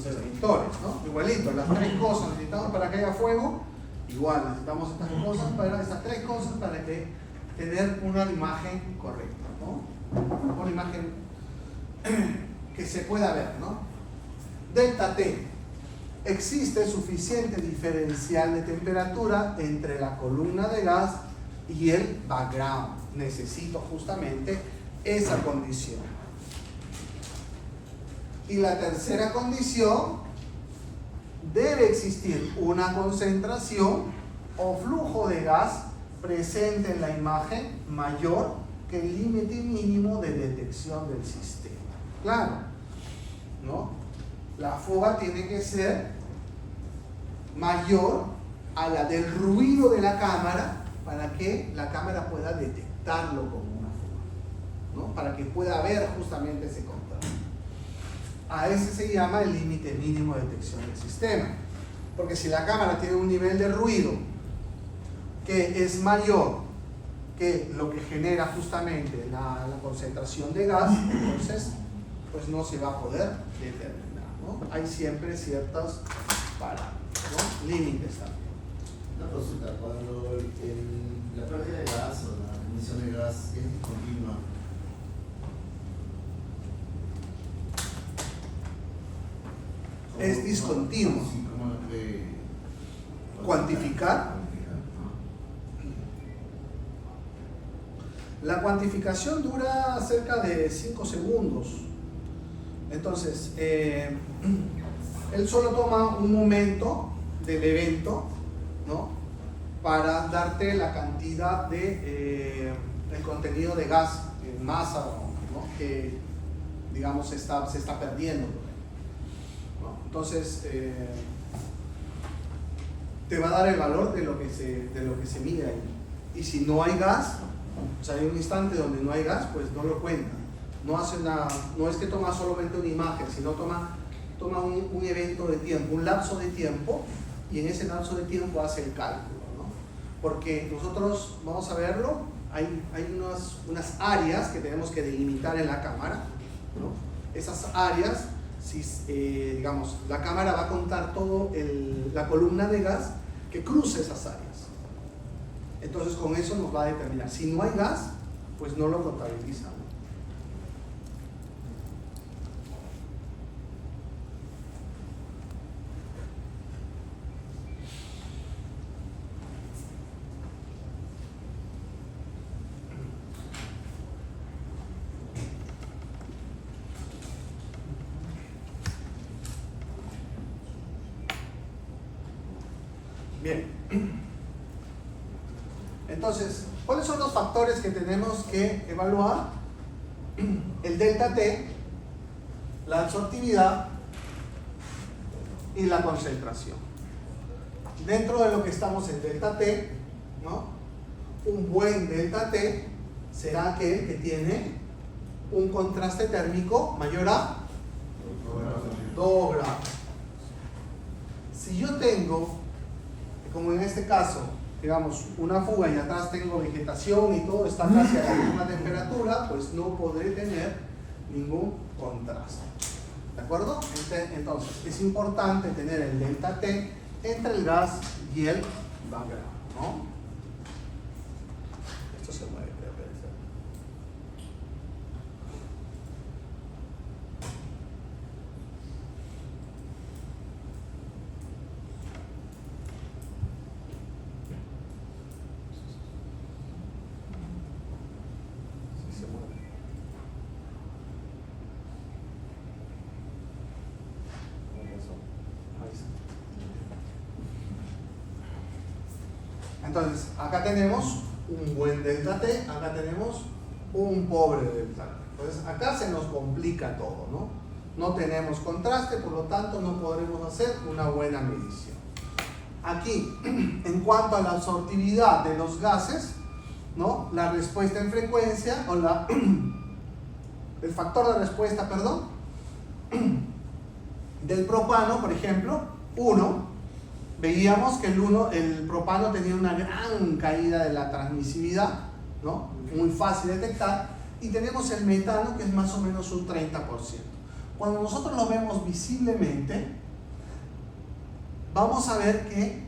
extintores, ¿no? Igualito, las tres cosas necesitamos para que haya fuego, igual necesitamos estas cosas estas tres cosas para que tener una imagen correcta, ¿no? Una imagen que se pueda ver, ¿no? Delta T. Existe suficiente diferencial de temperatura entre la columna de gas y el background. Necesito justamente esa condición. Y la tercera condición, debe existir una concentración o flujo de gas presente en la imagen mayor que el límite mínimo de detección del sistema. Claro, ¿no? La fuga tiene que ser mayor a la del ruido de la cámara para que la cámara pueda detectarlo como una fuga, ¿no? Para que pueda ver justamente ese contraste. A ese se llama el límite mínimo de detección del sistema. Porque si la cámara tiene un nivel de ruido que es mayor que lo que genera justamente la concentración de gas, entonces pues no se va a poder determinar, ¿no? Hay siempre ciertos parámetros, ¿no? Límites también. Una consulta, cuando la pérdida de gas o la emisión de gas es discontinua, Es discontinuo. Sí, ¿cómo lo puede ¿Cuantificar? La cuantificación dura cerca de 5 segundos. Entonces, él solo toma un momento del evento, ¿no? Para darte la cantidad de el contenido de gas en masa, ¿no? Que digamos se está perdiendo, ¿no? Entonces te va a dar el valor de lo que se mide ahí. Y si no hay gas, o sea, hay un instante donde no hay gas, pues no lo cuenta. No es que toma solamente una imagen, sino toma un evento de tiempo, un lapso de tiempo, y en ese lapso de tiempo hace el cálculo, ¿no? Porque nosotros, vamos a verlo, hay unas áreas que tenemos que delimitar en la cámara, ¿no? Esas áreas, si digamos, la cámara va a contar todo la columna de gas que cruce esas áreas. Entonces con eso nos va a determinar. Si no hay gas, pues no lo contabiliza. Bien. Entonces, ¿cuáles son los factores que tenemos que evaluar? El delta T, la absortividad y la concentración. Dentro de lo que estamos en delta T, ¿no? Un buen delta T será aquel que tiene un contraste térmico mayor a 2 grados. Si yo tengo, como en este caso, digamos, una fuga y atrás tengo vegetación y todo está casi a la misma temperatura, pues no podré tener ningún contraste. ¿De acuerdo? Entonces, es importante tener el delta T entre el gas y el background, ¿no? Esto se mueve, creo que es. Entonces, acá tenemos un buen delta T, acá tenemos un pobre delta T. Entonces, acá se nos complica todo, ¿no? No tenemos contraste, por lo tanto no podremos hacer una buena medición. Aquí, en cuanto a la absortividad de los gases, ¿no? La respuesta en frecuencia, o el factor de respuesta, perdón, del propano, por ejemplo, 1, veíamos que el propano tenía una gran caída de la transmisividad, ¿no? Muy fácil de detectar, y tenemos el metano, que es más o menos un 30%. Cuando nosotros lo vemos visiblemente, vamos a ver que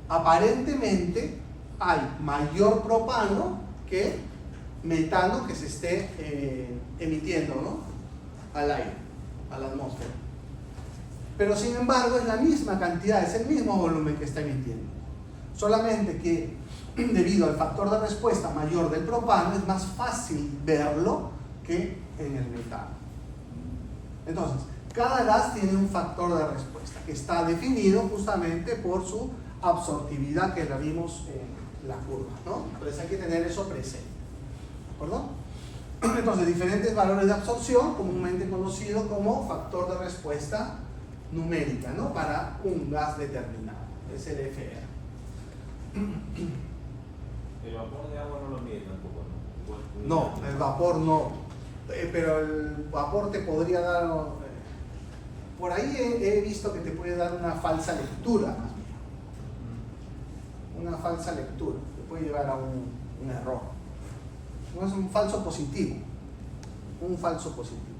aparentemente hay mayor propano que metano que se esté emitiendo, ¿no?, al aire, a la atmósfera. Pero sin embargo es la misma cantidad, es el mismo volumen que está emitiendo. Solamente que debido al factor de respuesta mayor del propano es más fácil verlo que en el metano. Entonces, cada gas tiene un factor de respuesta que está definido justamente por su absortividad, que la vimos en la curva, ¿no? Entonces hay que tener eso presente, ¿de acuerdo? Entonces, diferentes valores de absorción, comúnmente conocido como factor de respuesta numérica, ¿no?, para un gas determinado, es el FR. El vapor de agua no lo mide tampoco, ¿no? No, el vapor no, pero el vapor te podría dar, por ahí he visto que te puede dar una falsa lectura, más bien. Una falsa lectura, te puede llevar a un error. No es un falso positivo, un falso positivo.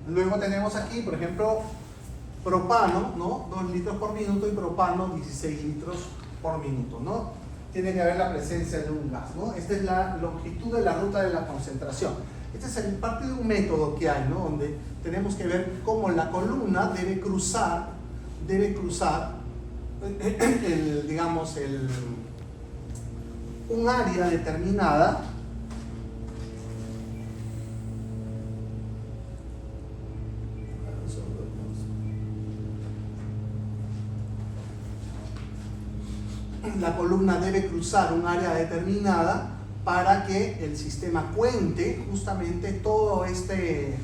Luego tenemos aquí, por ejemplo, propano, ¿no?, 2 litros por minuto, y propano 16 litros por minuto, ¿no? Tiene que haber la presencia de un gas, ¿no? Esta es la longitud de la ruta de la concentración. Este es parte de un método que hay, ¿no?, donde tenemos que ver cómo la columna debe cruzar un área determinada la columna debe cruzar un área determinada para que el sistema cuente justamente todo este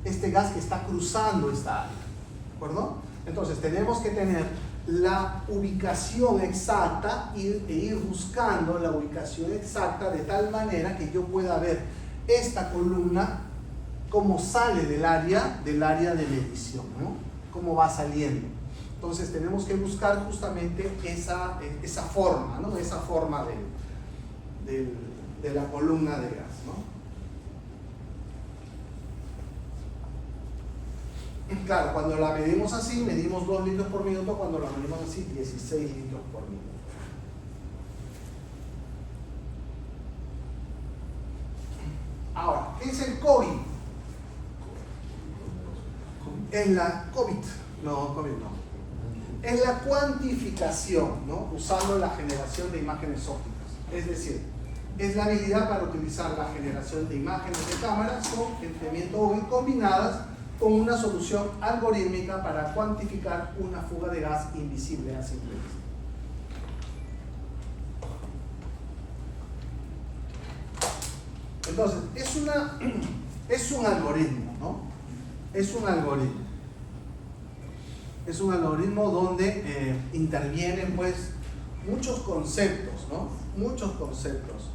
gas que está cruzando esta área, ¿de acuerdo? Entonces tenemos que tener la ubicación exacta e ir buscando la ubicación exacta de tal manera que yo pueda ver esta columna cómo sale del área de medición, ¿no?, cómo va saliendo. Entonces tenemos que buscar justamente esa forma, ¿no?, esa forma de la columna de gas, ¿no? Claro, cuando la medimos así, medimos 2 litros por minuto; cuando la medimos así, 16 litros por minuto. Ahora, ¿qué es el COVID? En la COVID no. Es la cuantificación, ¿no?, usando la generación de imágenes ópticas. Es decir, es la habilidad para utilizar la generación de imágenes de cámaras con enfriamiento UV combinadas con una solución algorítmica para cuantificar una fuga de gas invisible a simple vista. Entonces, es un algoritmo, ¿no? Es un algoritmo donde intervienen, pues, muchos conceptos, ¿no? Muchos conceptos.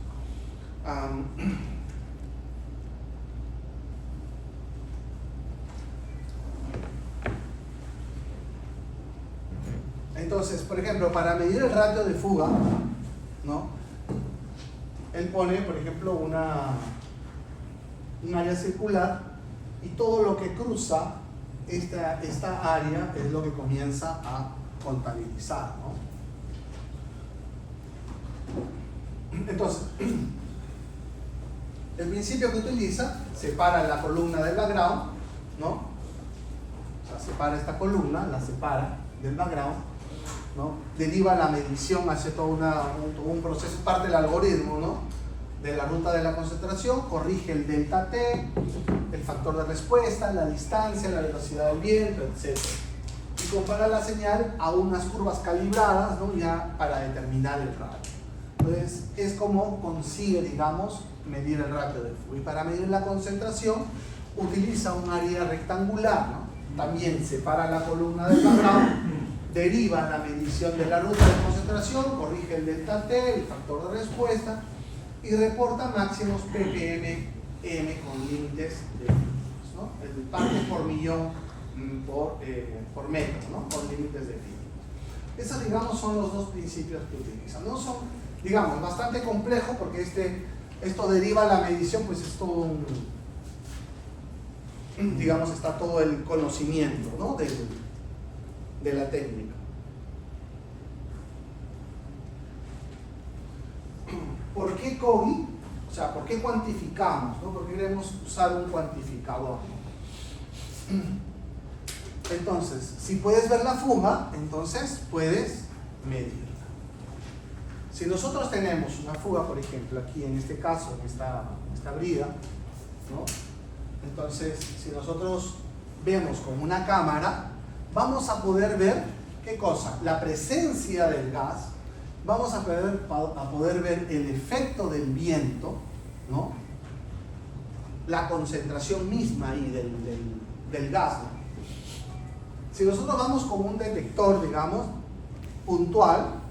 Entonces, por ejemplo, para medir el ratio de fuga, ¿no?, él pone, por ejemplo, un área circular, y todo lo que cruza esta área es lo que comienza a contabilizar, ¿no? Entonces, el principio que utiliza, separa la columna del background, ¿no? O sea, separa esta columna, la separa del background, ¿no? Deriva la medición, hace todo un proceso, parte del algoritmo, ¿no?, de la ruta de la concentración, corrige el delta T, el factor de respuesta, la distancia, la velocidad del viento, etc. Y compara la señal a unas curvas calibradas, ¿no?, ya para determinar el ratio. Entonces, es como consigue, digamos, medir el ratio de fuga. Y para medir la concentración, utiliza un área rectangular, ¿no? También separa la columna del background, deriva la medición de la ruta de concentración, corrige el delta T, el factor de respuesta, y reporta máximos ppm con límites definidos, ¿no? El partes por millón por metro, ¿no?, con límites definidos. Esos, digamos, son los dos principios que utilizan. No son digamos, bastante complejo porque esto deriva la medición, pues es todo un, digamos, está todo el conocimiento, ¿no? de la técnica. ¿Por qué COGI? O sea, ¿por qué cuantificamos? ¿No? ¿Por qué queremos usar un cuantificador? Entonces, si puedes ver la fuga, entonces puedes medirla. Si nosotros tenemos una fuga, por ejemplo, aquí en este caso, en esta brida, ¿no? Entonces, si nosotros vemos con una cámara, vamos a poder ver, ¿qué cosa? La presencia del gas, vamos a poder ver el efecto del viento, ¿no? La concentración misma ahí del gas, ¿no? Si nosotros vamos con un detector, digamos, puntual,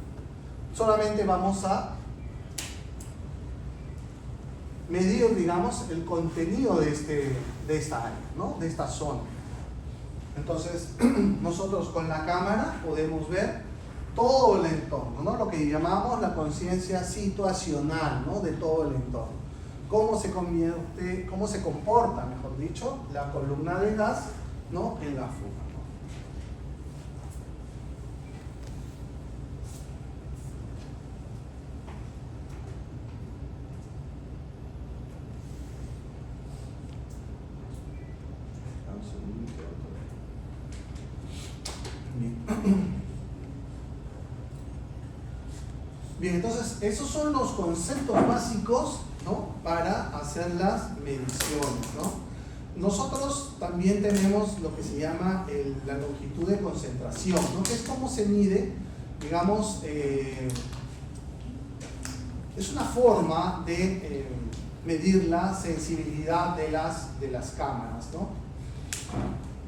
solamente vamos a medir, digamos, el contenido de esta área, ¿no? De esta zona. Entonces, nosotros con la cámara podemos ver todo el entorno, ¿no? Lo que llamamos la conciencia situacional, ¿no? De todo el entorno. Cómo se comporta, mejor dicho, la columna de gas, ¿no? En la fuga. Bien, entonces esos son los conceptos básicos, ¿no? Para hacer las mediciones, ¿no? Nosotros también tenemos lo que se llama la longitud de concentración, ¿no? Que es cómo se mide, digamos, es una forma de medir la sensibilidad de las cámaras, ¿no?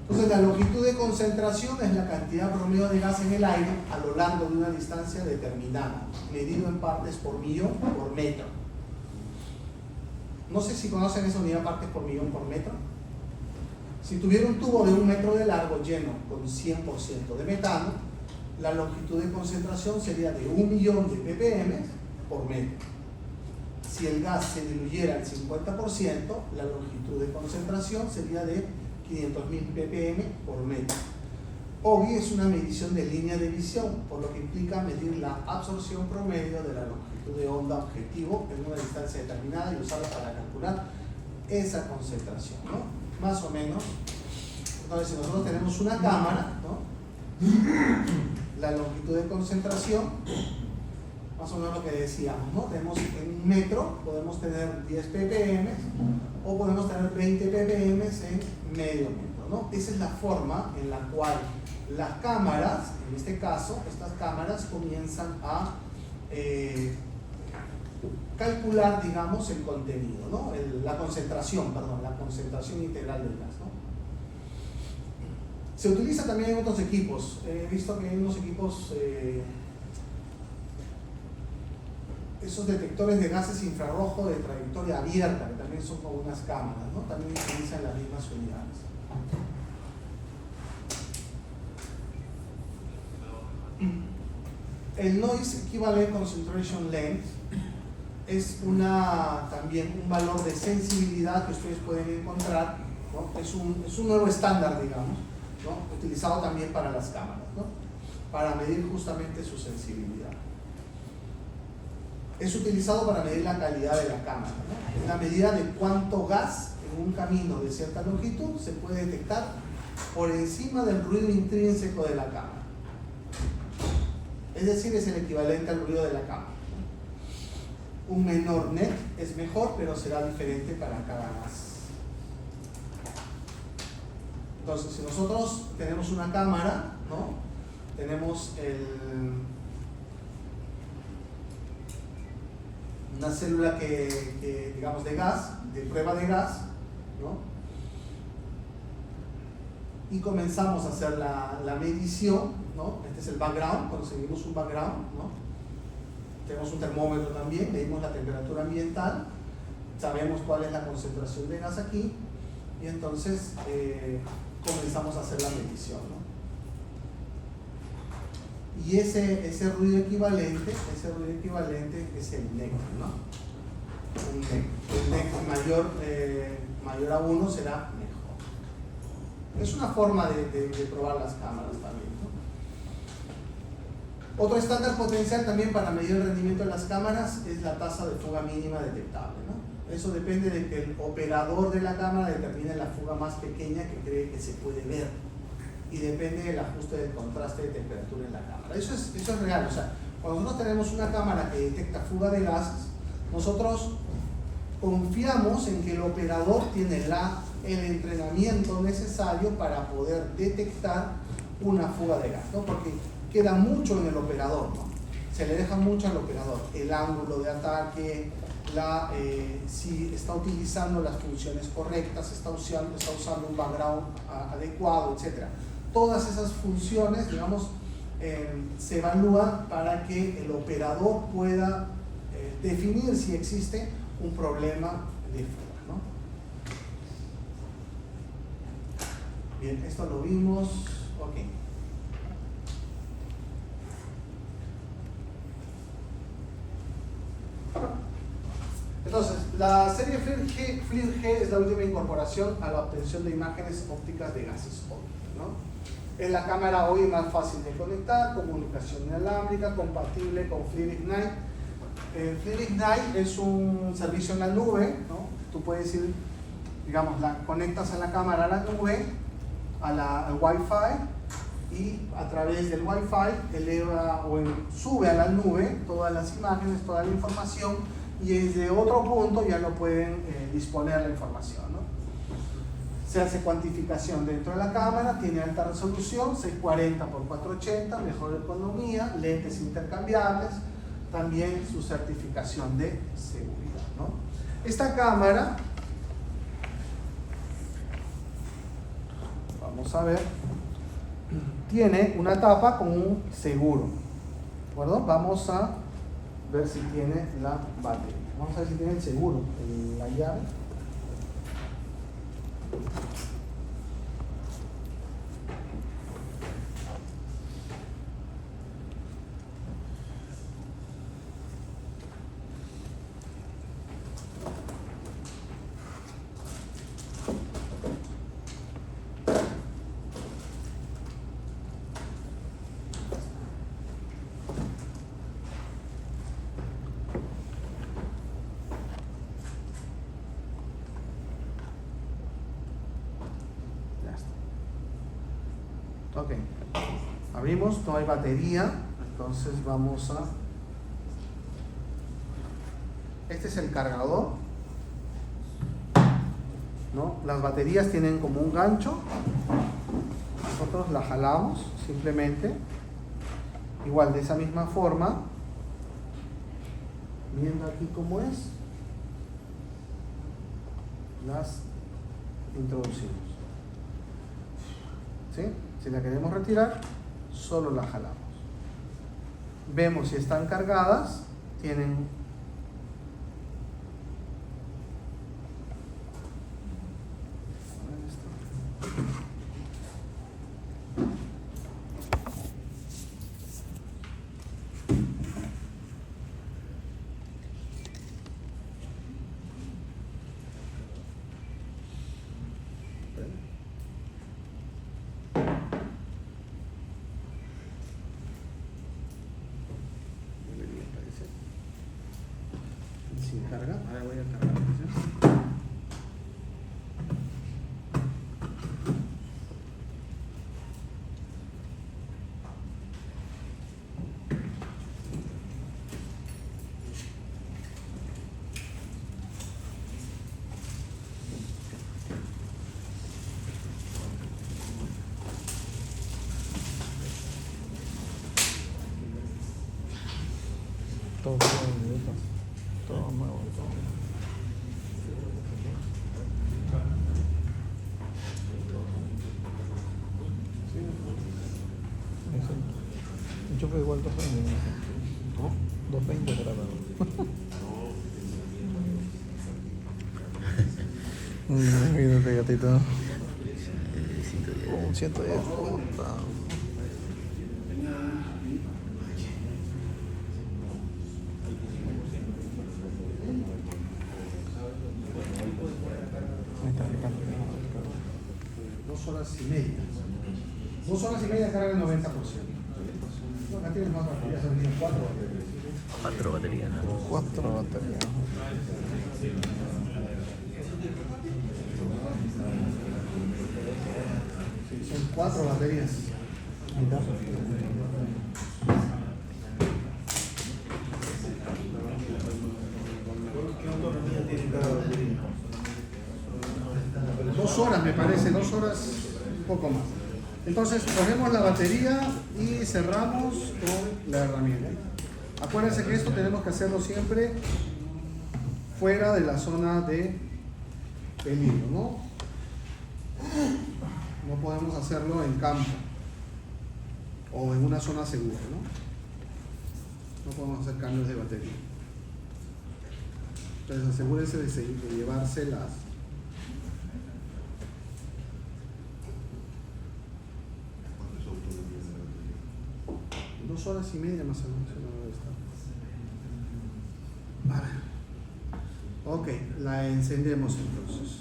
Entonces la longitud de concentración es la cantidad promedio de gas en el aire a lo largo de una distancia determinada, medido en partes por millón por metro. No sé si conocen esa unidad partes por millón por metro. Si tuviera un tubo de 1 metro de largo lleno con 100% de metano, la longitud de concentración sería de 1 millón de ppm por metro. Si el gas se diluyera al 50%, la longitud de concentración sería de 500.000 ppm por metro. OGI es una medición de línea de visión, por lo que implica medir la absorción promedio de la longitud de onda objetivo en una distancia determinada y usarla para calcular esa concentración, ¿no? Más o menos. Entonces, si nosotros tenemos una cámara, ¿no? La longitud de concentración, más o menos lo que decíamos, ¿no? Tenemos en 1 metro, podemos tener 10 ppm o podemos tener 20 ppm en medio metro, ¿no? Esa es la forma en la cual las cámaras, en este caso, estas cámaras comienzan a calcular, digamos, el contenido, ¿no? La concentración integral del gas, ¿no? Se utiliza también en otros equipos. He visto que hay unos equipos, esos detectores de gases infrarrojo de trayectoria abierta, que también son como unas cámaras, ¿no? También utilizan las mismas unidades. El Noise Equivalent Concentration Length es también un valor de sensibilidad que ustedes pueden encontrar, ¿no? Es un nuevo estándar, digamos, ¿no? Utilizado también para las cámaras, ¿no? Para medir justamente su sensibilidad. Es utilizado para medir la calidad de la cámara, ¿no? Es la medida de cuánto gas en un camino de cierta longitud se puede detectar por encima del ruido intrínseco de la cámara. Es decir, es el equivalente al ruido de la cámara. Un menor net es mejor, pero será diferente para cada gas. Entonces, si nosotros tenemos una cámara, ¿no? Tenemos una célula que digamos de gas, de prueba de gas, ¿no? Y comenzamos a hacer la medición, ¿no? Este es el background, conseguimos un background, ¿no? Tenemos un termómetro también, medimos la temperatura ambiental, sabemos cuál es la concentración de gas aquí y entonces comenzamos a hacer la medición, ¿no? y ese ruido equivalente es el NEC, ¿no? Un NEC. El NEC mayor a 1 será mejor. Es una forma de probar las cámaras también, ¿no? Otro estándar potencial también para medir el rendimiento de las cámaras es la tasa de fuga mínima detectable, ¿no? Eso depende de que el operador de la cámara determine la fuga más pequeña que cree que se puede ver, y depende del ajuste del contraste de temperatura en la cámara. Eso es real. O sea, cuando nosotros tenemos una cámara que detecta fuga de gases, nosotros confiamos en que el operador tiene el entrenamiento necesario para poder detectar una fuga de gas, ¿no? Porque queda mucho en el operador, ¿no? Se le deja mucho al operador, el ángulo de ataque, si está utilizando las funciones correctas, está usando un background adecuado, etc. Todas esas funciones, digamos, se evalúan para que el operador pueda definir si existe un problema de fuga, ¿no? Bien, esto lo vimos, ok. Entonces, la serie FLIR G es la última incorporación a la obtención de imágenes ópticas de gases ópticos, ¿no? Es la cámara hoy más fácil de conectar, comunicación inalámbrica, compatible con FLIR Ignite. FLIR Ignite es un servicio en la nube, ¿no? Tú puedes ir, digamos, conectas a la cámara a la nube, al Wi-Fi, y a través del Wi-Fi sube a la nube todas las imágenes, toda la información, y desde otro punto ya no pueden disponer la información, ¿no? Se hace cuantificación dentro de la cámara, tiene alta resolución, 640 x 480, mejor economía, lentes intercambiables, también su certificación de seguridad, ¿no? Esta cámara, vamos a ver, tiene una tapa con un seguro, ¿de acuerdo? Vamos a ver si tiene la batería. Vamos a ver si tiene el seguro, la llave. Ok, abrimos, no hay batería, entonces vamos a... Este es el cargador, ¿no? Las baterías tienen como un gancho, nosotros la jalamos simplemente, igual de esa misma forma, viendo aquí cómo es, las introducimos, ¿sí? Si la queremos retirar, solo la jalamos. Vemos si están cargadas, tienen sin carga. Ahora voy a cargar, ¿sí? Todo nuevo, todo. Enchufe igual 220, ¿no? 220 grados. Mírate, gatito. 110, puta. 2 horas y media. 2 horas y media carga el 90%. No, acá tienes más baterías, son 4 baterías. 4 baterías, ¿no? 4 baterías. Sí, son 4 baterías. Mira. ¿Qué autonomía tiene cada batería? 2 horas me parece, 2 horas, un poco más. Entonces ponemos la batería y cerramos con la herramienta. Acuérdense que esto tenemos que hacerlo siempre fuera de la zona de peligro, ¿no? No podemos hacerlo en campo o en una zona segura, ¿no? No podemos hacer cambios de batería. Entonces asegúrense de llevarse las... ¿Cuánto es autonomía de la batería? 2 horas y media más o menos. Vale. Ok, la encendemos entonces.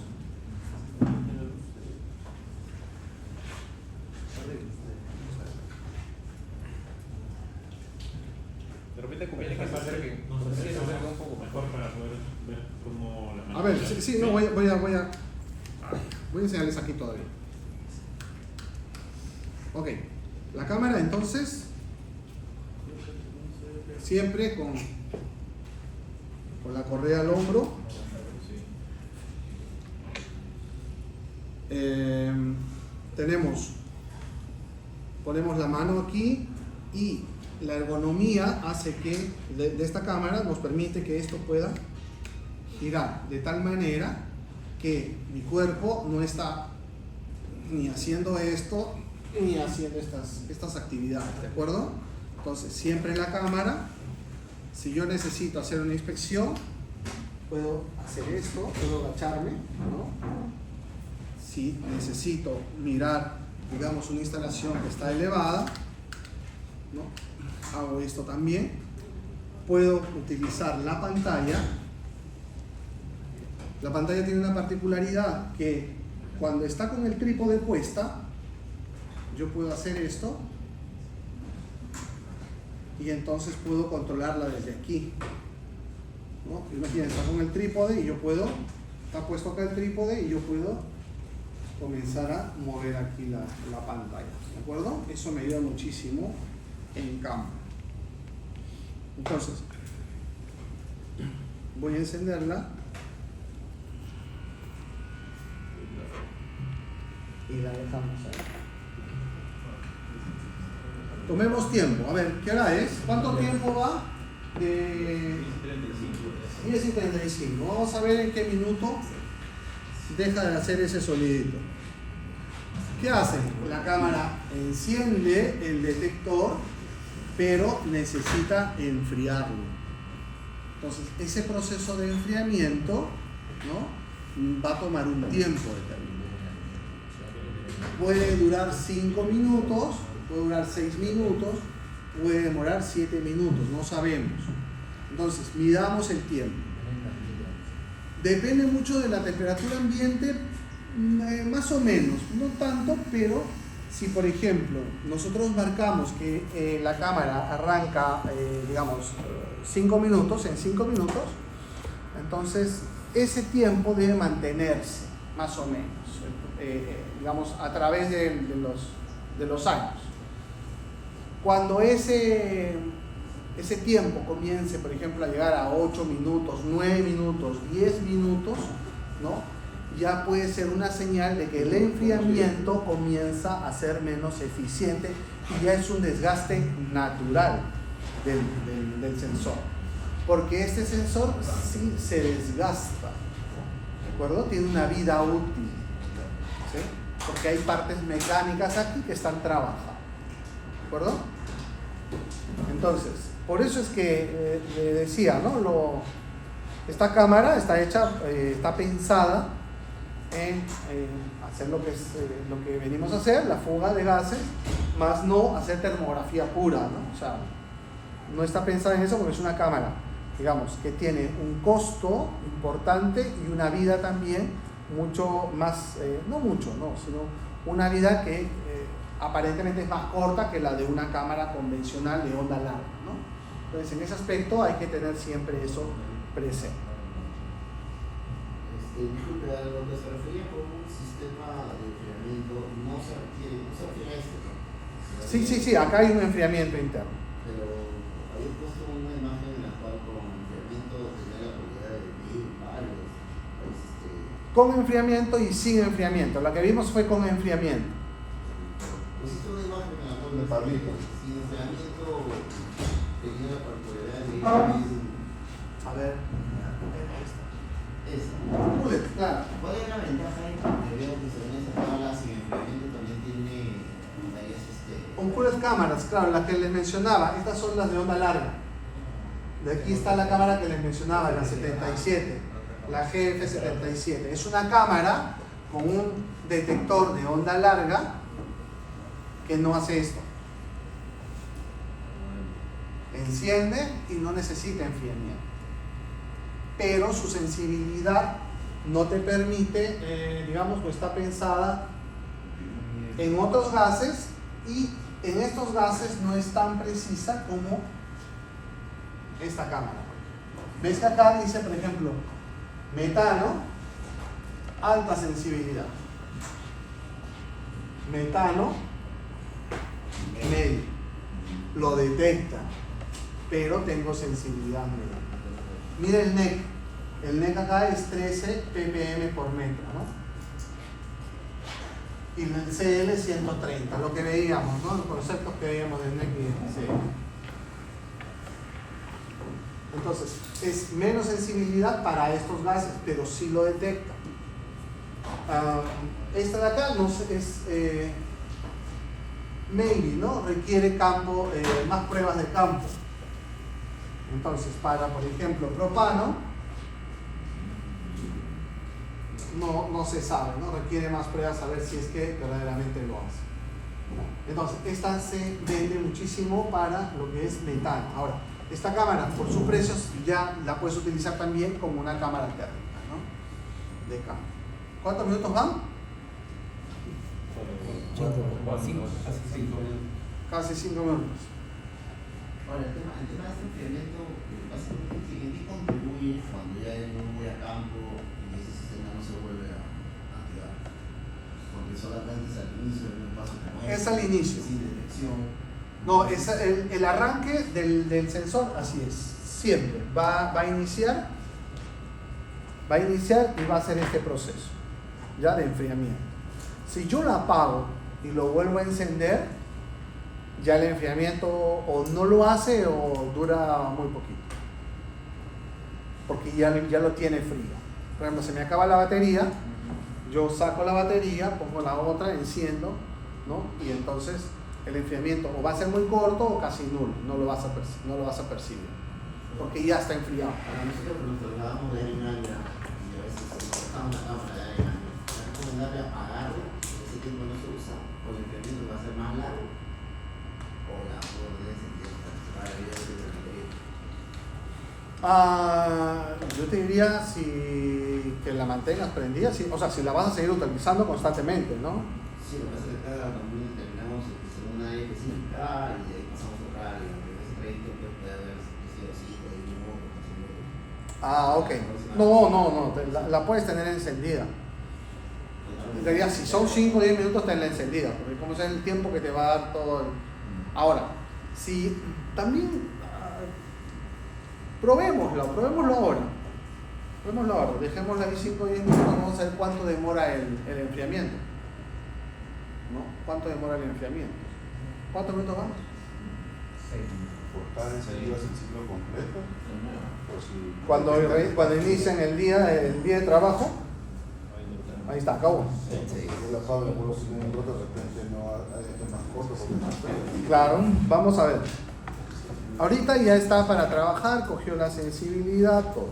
De repente conviene que pase que un poco mejor para poder ver cómo la A ver, sí, no, voy a enseñarles aquí todavía. Ok, la cámara entonces, siempre con la correa al hombro. Ponemos la mano aquí y la ergonomía hace que de esta cámara nos permite que esto pueda girar de tal manera que mi cuerpo no está ni haciendo esto ni haciendo estas actividades, ¿de acuerdo? Entonces siempre en la cámara, si yo necesito hacer una inspección, puedo hacer esto, puedo agacharme, ¿no? Si necesito mirar, digamos, una instalación que está elevada, ¿no? Hago esto también. Puedo utilizar la pantalla. La pantalla tiene una particularidad que cuando está con el trípode puesta, yo puedo hacer esto y entonces puedo controlarla desde aquí, ¿no? Imagínense, está con el trípode y yo puedo, está puesto acá el trípode y yo puedo comenzar a mover aquí la pantalla, ¿de acuerdo? Eso me ayuda muchísimo en campo. Entonces, voy a encenderla y la dejamos ahí. Tomemos tiempo, a ver, ¿qué hora es? ¿Cuánto tiempo va? De 10:35. Vamos a ver en qué minuto deja de hacer ese sonidito. ¿Qué hace? La cámara enciende el detector, pero necesita enfriarlo. Entonces, ese proceso de enfriamiento, ¿no?, va a tomar un tiempo determinado. Puede durar 5 minutos, puede durar 6 minutos, puede demorar 7 minutos, no sabemos. Entonces, midamos el tiempo. Depende mucho de la temperatura ambiente, más o menos, no tanto, pero si por ejemplo nosotros marcamos que la cámara arranca, digamos, 5 minutos, en 5 minutos, entonces ese tiempo debe mantenerse, más o menos, digamos, a través de los años. Cuando ese tiempo comience, por ejemplo, a llegar a 8 minutos, 9 minutos, 10 minutos, ¿no?, ya puede ser una señal de que el enfriamiento comienza a ser menos eficiente y ya es un desgaste natural del sensor. Porque este sensor sí se desgasta, ¿de acuerdo? Tiene una vida útil, ¿sí? Porque hay partes mecánicas aquí que están trabajando, ¿de acuerdo? Entonces, por eso es que le decía, ¿no? Esta cámara está hecha, está pensada en hacer lo que venimos a hacer, la fuga de gases, más no hacer termografía pura, ¿no? O sea, no está pensada en eso porque es una cámara, digamos, que tiene un costo importante y una vida también mucho más, no mucho, no, sino una vida que aparentemente es más corta que la de una cámara convencional de onda larga, ¿no? Entonces, en ese aspecto hay que tener siempre eso presente. Disculpe, a lo que se refería con un sistema de enfriamiento, no se refiere a esto, ¿no? Sí, acá hay un enfriamiento interno. Pero había puesto una imagen en la cual con enfriamiento tenía la propiedad de medir varios. Con enfriamiento y sin enfriamiento. La que vimos fue con enfriamiento. Pusiste una imagen en la cual De Pablito. sin enfriamiento tenía la propiedad de medir. A ver. Esa. Claro. ¿Cuál es la ventaja ahí? Porque veo que según esa tabla sin enfriamiento también tiene varias Un puras cámaras, claro, las que les mencionaba. Estas son las de onda larga. De aquí está la cámara que les mencionaba, la 77. La GF77. Es una cámara con un detector de onda larga que no hace esto. Enciende y no necesita enfriamiento. Pero su sensibilidad no te permite, digamos, pues está pensada en otros gases y en estos gases no es tan precisa como esta cámara. ¿Ves que acá dice, por ejemplo, metano, alta sensibilidad? Metano, medio. Lo detecta, pero tengo sensibilidad media. Mira el NEC. El NEC acá es 13 ppm por metro, ¿no? Y el CL 130, lo que veíamos, ¿no? Los conceptos que veíamos del NEC y del CL. Entonces, es menos sensibilidad para estos gases, pero sí lo detecta. Esta de acá no es maybe, ¿no? Requiere campo, más pruebas de campo. Entonces, para, por ejemplo, propano, no se sabe, ¿no? Requiere más pruebas a ver si es que verdaderamente lo hace. Entonces, esta se vende muchísimo para lo que es metano. Ahora, esta cámara, por sus precios, ya la puedes utilizar también como una cámara térmica, ¿no? De campo. ¿Cuántos minutos van? Casi 5 minutos. Ahora, el tema de este enfriamiento, básicamente, ¿en qué contribuye cuando ya no voy a campo y ese sistema no se vuelve a activar? Porque solamente es al inicio del paso como Es al inicio. sin detección. No, es el arranque del sensor, así es, siempre. Va a iniciar y va a hacer este proceso, ya de enfriamiento. Si yo la apago y lo vuelvo a encender, ya el enfriamiento o no lo hace o dura muy poquito. Porque ya lo tiene frío. Por ejemplo, se me acaba la batería, yo saco la batería, pongo la otra, enciendo, ¿no? Y entonces el enfriamiento o va a ser muy corto o casi nulo, no lo vas a percibir, porque ya está enfriado. Para nosotros nos trasladamos de área en área y a veces cortamos la cámara de área en área. ¿Es recomendable apagarlo? Ese tiempo no se usa, o el enfriamiento va a ser más largo, o la orden para la vida de la batería. Yo te diría que la mantengas prendida, sí, o sea, si la vas a seguir utilizando constantemente, ¿no? Sí, lo que pasa es que acá también terminamos en una área específica y de ahí pasamos a otra área. En ese trayecto puede haber ciclo de uno Ok. No, la puedes tener encendida. En realidad, si son 5 o 10 minutos, tenla encendida, porque como es el tiempo que te va a dar todo el... Ahora, si también probémoslo ahora. Dejémosla ahí 5 o 10 minutos, vamos a ver cuánto demora el enfriamiento. ¿No? ¿Cuánto demora el enfriamiento? ¿Cuántos minutos vamos? Por cada encendido es el ciclo completo. Cuando inician el día de trabajo, ahí está, acabó. La tabla, por los cilindros, de repente no es más corto porque es más frío. Claro, vamos a ver. Ahorita ya está para trabajar, cogió la sensibilidad, todo.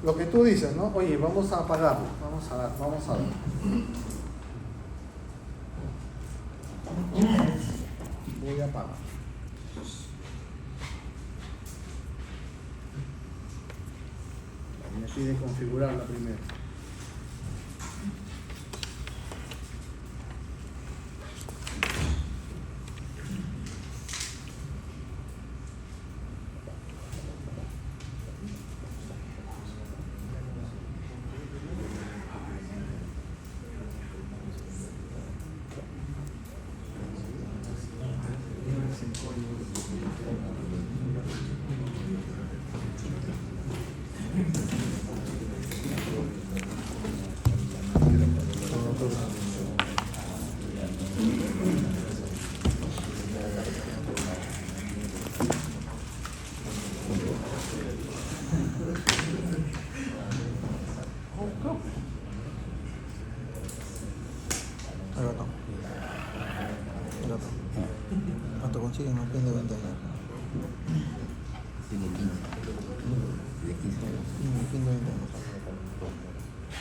Lo que tú dices, ¿no? Oye, vamos a apagarlo. Vamos a ver. Voy a apagar. Me pide configurarla primero.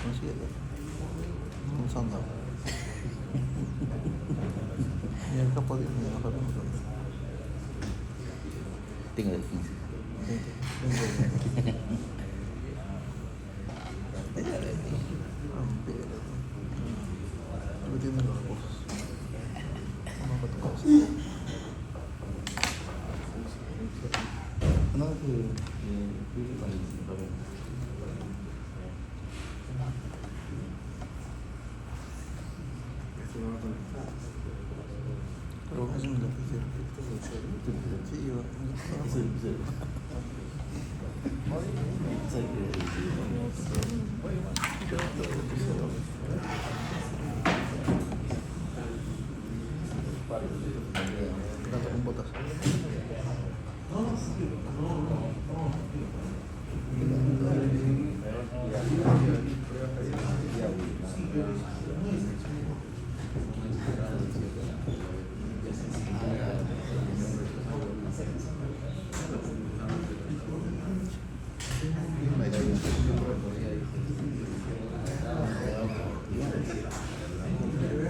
Consíguelo. Un sonda. Y el capo de mejor. Tengo de 15. Tú tienes los recursos. Vamos a tu causa. No, que Pero es un lapicero. Sí, yo. Tanto con botas.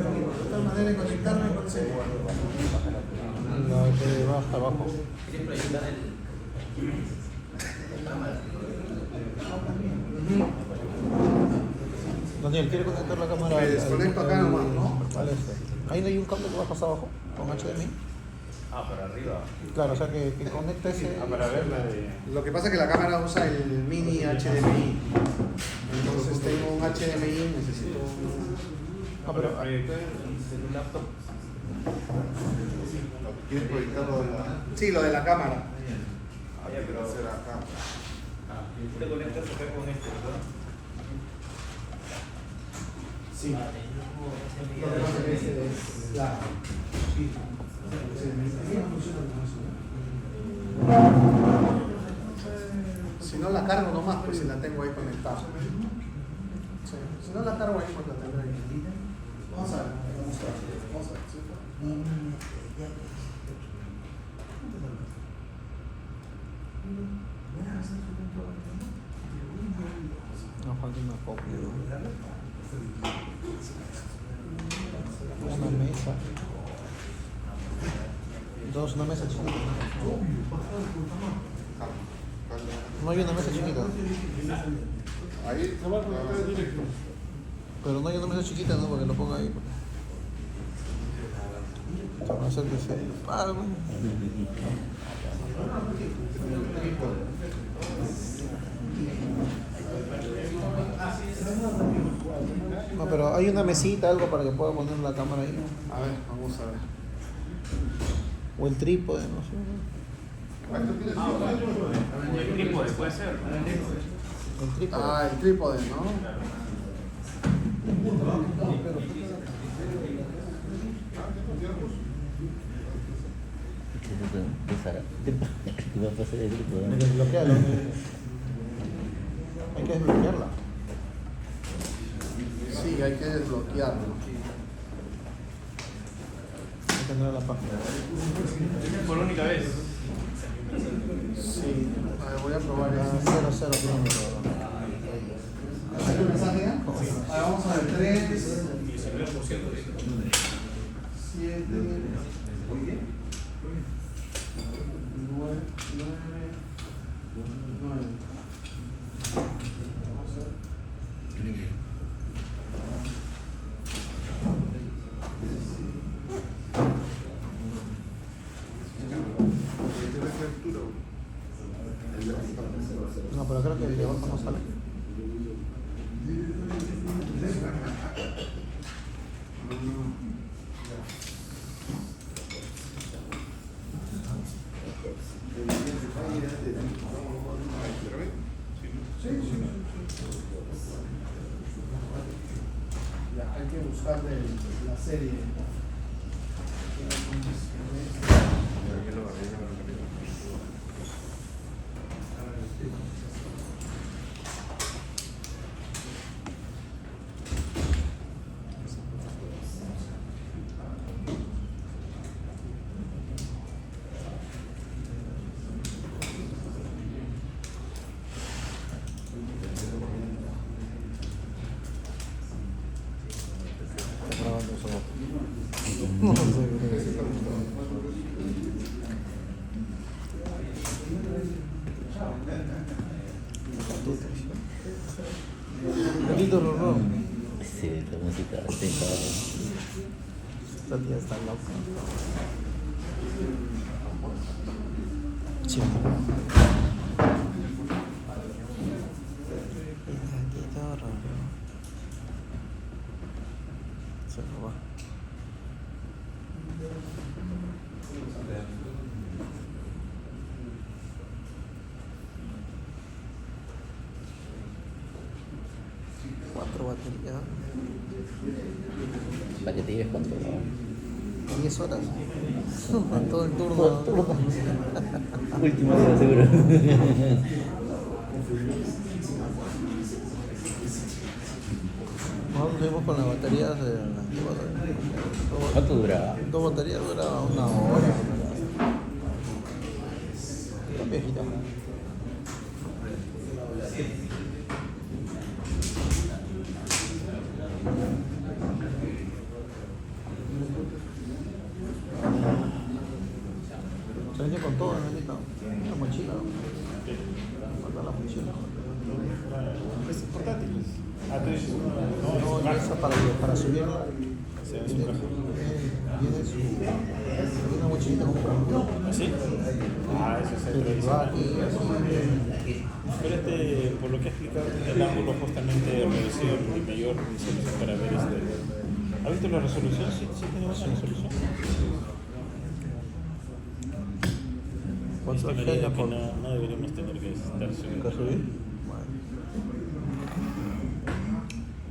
De tal manera de conectarme con ese. La que va hasta abajo. Daniel, ¿quiere conectar la cámara? Me desconecto acá nomás, ¿no? Vale, ahí no hay un cable que baja hasta abajo con HDMI. Ah, para arriba. Claro, o sea que conecta ese. Ah, para ver la de... Lo que pasa es que la cámara usa el mini HDMI. Entonces tengo un HDMI, necesito un... Ah, pero proyector de laptop. ¿Quieres proyectarlo de la... Sí, lo de la cámara. Ah, ya, pero... hacer acá? Tú te conectas acá con este, ¿verdad? Sí. Lo que pasa es que este es la... Sí. Si no la cargo nomás, pues si la tengo ahí conectada. Sí. Si no la cargo ahí, pues la tendré ahí. Vamos a ver, vamos a ver. no falta una copia. Una mesa. Una mesa chiquita. No hay una mesa chiquita. Ahí. Pero no hay una mesa chiquita, ¿no? Para que lo ponga ahí. Se va a hacer que se... Ah, bueno. No, pero hay una mesita, algo para que pueda poner la cámara ahí. A ver, vamos a ver. O el trípode, no sé. El trípode puede ser. El trípode. Ah, el trípode, ¿no? ¿Qué va a pasar el grupo? Desbloquearla. Hay que desbloquearla. Sí, hay que desbloquearlo. Hay que entrar a la página. Por única vez. Sí. A ver, voy a probar ya. 00 kilómetros. ¿Hay un mensaje ya? A ver, vamos a ver. 3, 7, 9, 9. No, pero creo que el de abajo no sale. Ya, hay que buscar de la serie. Pablito Rorró. Sí, la música atenta. Esta tía está loca. Sí. Pablito Rorró. Se lo va. Cuatro baterías. La que te lleves controlado. 10 horas. Todo el turno. Último día seguro. Nosotros fuimos con las baterías de ¿Cuánto duraba? dos baterías dura una hora. Está viejita. Se venía con todo, necesita una mochila. Falta la mochila. Es portátil. Ah, tú dices, No, no, es esa para subirla. Se ve en su caja. Viene una mochilita con un ¿Así? Ah, eso es el pero va aquí, así. Pero por lo que ha explicado, tiene el ángulo justamente reducido y mayor resolución para ver ¿Ha visto la resolución? Sí, sí tiene buena resolución. ¿Cuánto Estimaría genio que por no deberíamos tener que estar subiendo. subir?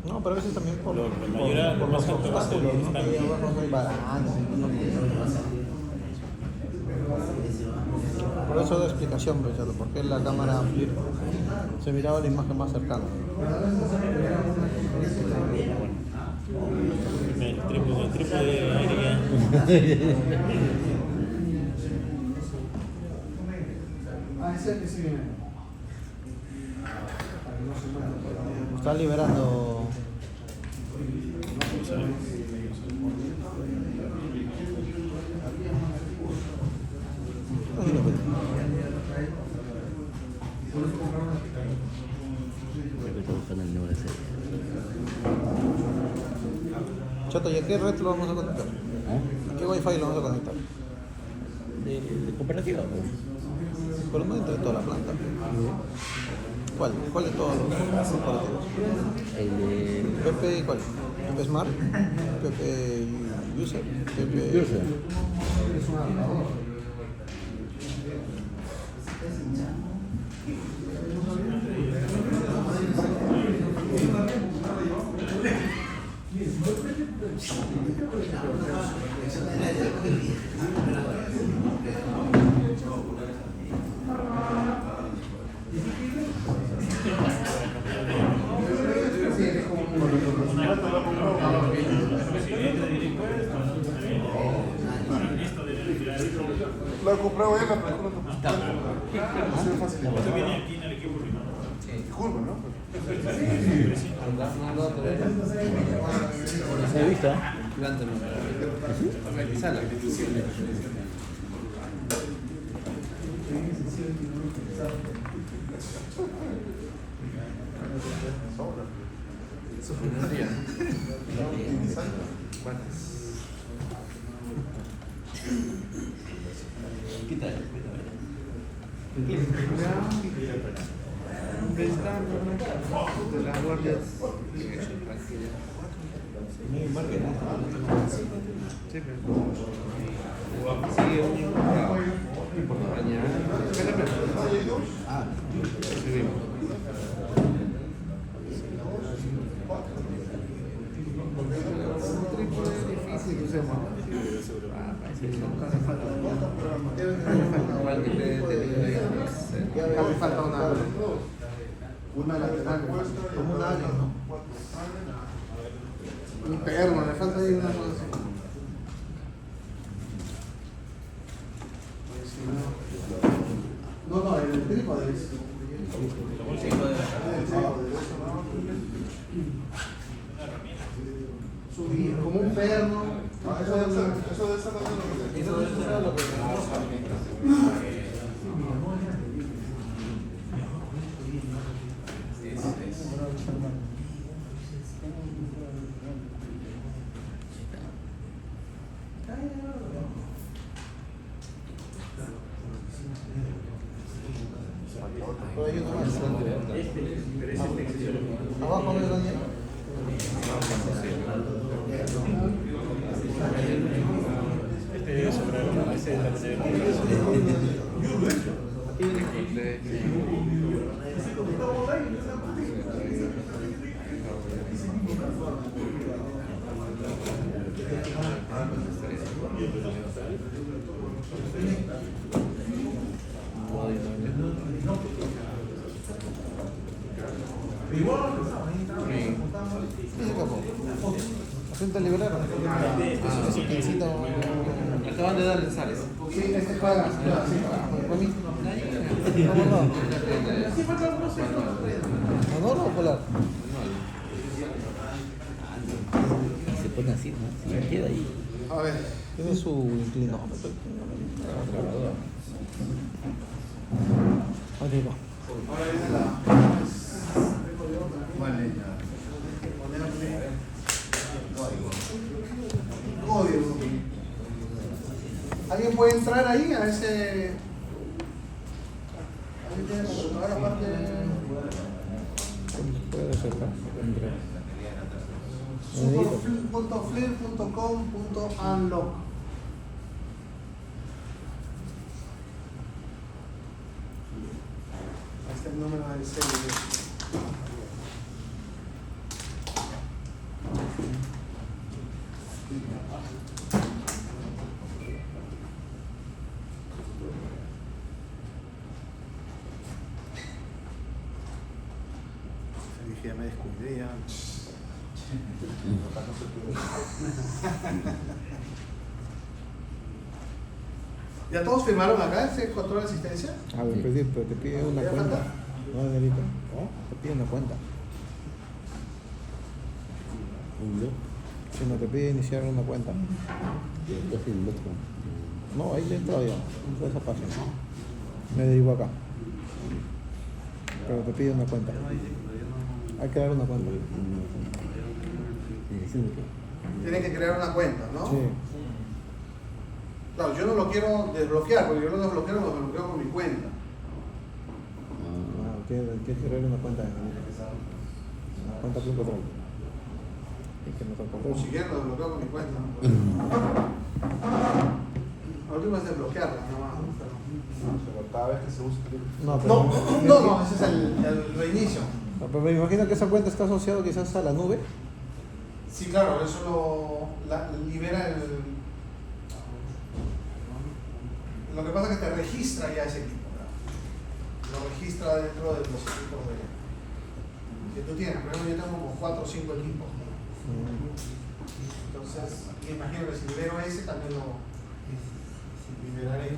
No, pero a veces también por Lo mayor, lo por más los alto va a ser obstáculos, ¿no? esta Que abajo no hay varanas, Por eso da explicación, Richard, porque la cámara flip se miraba la imagen más cercana. El trípode de aire ya. Ese que sí viene. Está liberando. Creo que estoy buscando el número de serie. Choto, ¿y a qué red lo vamos a conectar? ¿Ah? ¿A qué wifi lo vamos a conectar? De cooperativa. Pero no entre toda la planta. ¿Cuál? ¿Cuál de todos los corporativos? El de ¿PP cuál? ¿PP Smart? ¿PP User? ¿PP User. Lo he comprado en la película. Esto viene aquí en el equipo primero. Disculpa, ¿no? ¿Se ha visto? Quita. De las guardias. Sí, pero. Sí, difícil que usemos. Igual que me falta una lateral, como un alien, ¿no? Un perno, le falta ahí una cosa así. No, el trípode es. Subir, como un perno. Eso debe ser lo que hay uno más. Pero es este que se lo Abajo no es Daniel. Este debe sobrar, ¿no? Ese es la tercera. Asunto liberaron. Ese pincito. Acaban de darle sales. Sí, este paga. Para mí. ¿Honor o polar? Se pone así, ¿no? Se queda ahí. A ver. Tiene su inclinómetro. Ahí va. Ahora viene la. Vale, Código. ¿Alguien puede entrar ahí a ese? ¿Alguien tiene computadora aparte? Puede ser acá. Superflip.com.unlock. Este es el número del serie. dije, ya me descuidé ya. ¿Ya todos firmaron acá ese control de asistencia? A ver, pedir, pero te pide una ¿Ya cuenta. falta? No, Danielito. Te pide una cuenta. Si no te pide iniciar una cuenta. No, ahí le he entrado ya. Entró a esa página. Me derivo acá. Pero te pide una cuenta. Hay que dar una cuenta. Tienen que crear una cuenta, ¿no? Sí. Claro, yo no lo quiero desbloquear, porque yo lo desbloqueo con mi cuenta. No, tienes que crear una cuenta. Una cuenta Club Control. Y que nos O acordemos. si quieren lo desbloqueo con mi cuenta. La última es desbloquearla, nada más. Pero cada vez que se usa No, pero No, ese es el reinicio. No, pero me imagino que esa cuenta está asociada quizás a la nube. Sí, claro, eso libera el... Lo que pasa es que te registra ya ese equipo, ¿verdad? Lo registra dentro de los equipos que tú tienes. Por ejemplo, yo tengo como 4 o 5 equipos, ¿no? Entonces, me imagino que si libero ese, también lo liberaré.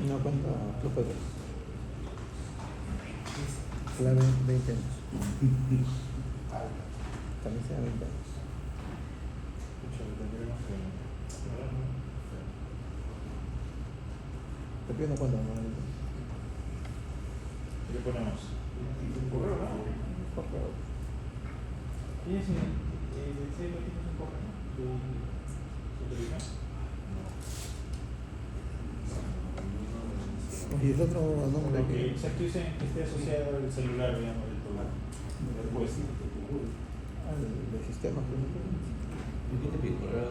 Una cuenta Club Control. Clave 20 años. También sea 20 años. Te pido una cuenta, ¿no? ¿Qué le ponemos? ¿Correo, no? Correo. ¿Tienes el celo? ¿Tienes un correo? ¿Tu televisión? Y el otro nombre Porque, que... o sea, que esté asociado al celular, digamos, del todo. Después. del sistema. ¿Qué te pide? ¿Correo?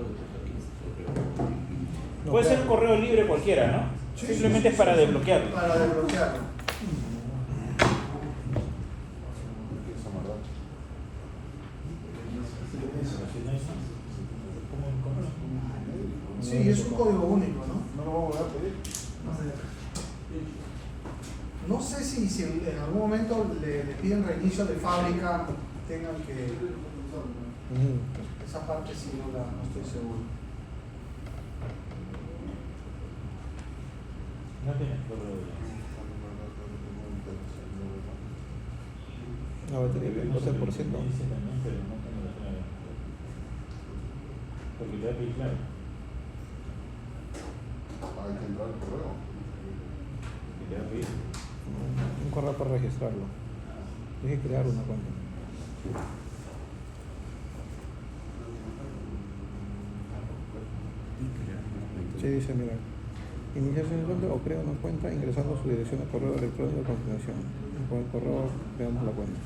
No, Puede ser claro. un correo libre cualquiera, ¿no? Sí, Simplemente es para desbloquearlo. Para desbloquearlo. Sí, es un código único, ¿no? No lo vamos a volver a pedir. No sé si en algún momento le piden reinicio de fábrica, tengan que... Esa parte sí no estoy seguro. No tienes correo. La batería del 12%. Dice también, pero no tengo la clave. Porque te va a pedir clave. Hay que entrar al correo. Que te va a pedir. Un correo para registrarlo. Tienes que crear una cuenta. Sí, dice, mira, iniciarse en cuenta o crea una cuenta ingresando su dirección de correo electrónico a continuación. Y por el correo veamos la cuenta.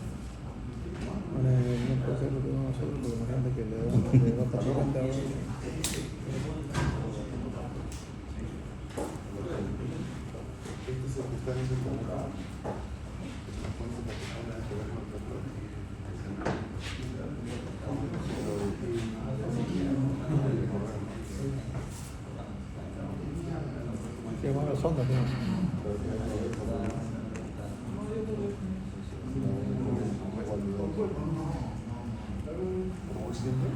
Bueno, no puede ser lo que vamos a hacer, porque imagínate que le da otra cuenta. Este es el que está en ese canal. Esta cuenta es la que tiene que ver con el canal. Sí, bueno, las ondas, ¿no? Como siempre.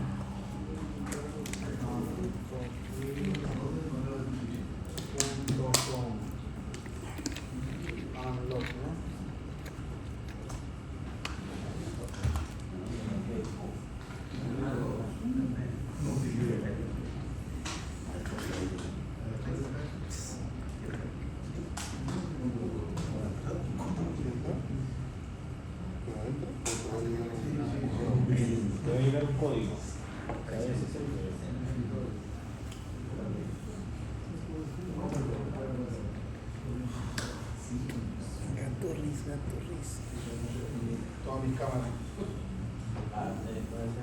Te va a llegar un código. A veces Gaturris. Toda mi cámara.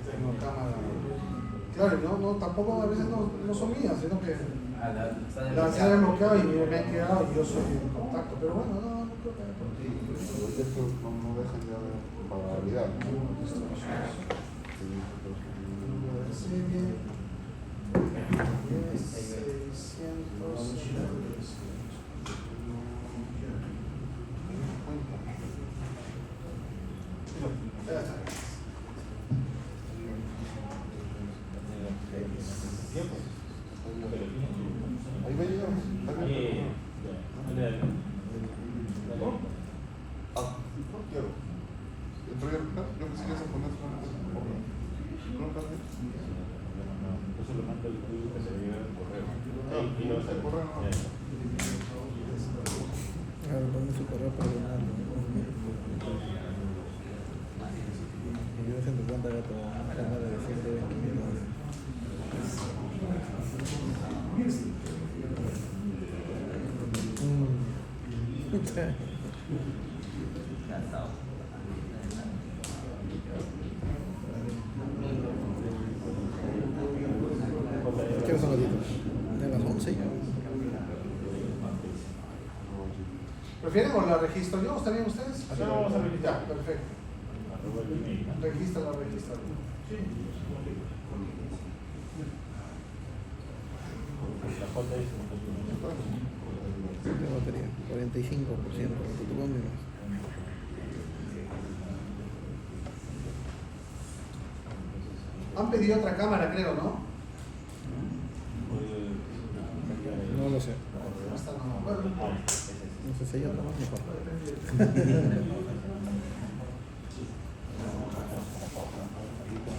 Tengo cámara. Claro, no, tampoco a veces no son mías, sino que las he bloqueado y me han quedado y yo soy en contacto. Pero bueno, no creo que haya por ti. Pero esto no dejan ya de para validar. Serie 600. Ya está. Ahí va a llegar. Ah, quiero. ¿Entró ya? Yo pensé que ibas a poner solamente su correo. ¿No lo cambié? Entonces lo mando el código que se le llega al correo. Ah, Y lo el correo no. Claro, pone su correo para llenarlo. Y yo en tu cuenta gato, cámara de 120.000 dólares. ¿Qué hora son las ditas? De las 11 ya. ¿Prefieren o la registro yo? ¿Está bien ustedes? Sí, vamos a registrar. Ya, perfecto. Regístrala. La foto es De batería, 45%. Tu cambio. Han pedido otra cámara, creo, ¿no? No lo sé. Esta no. Bueno, No sé si hay otra más mejor.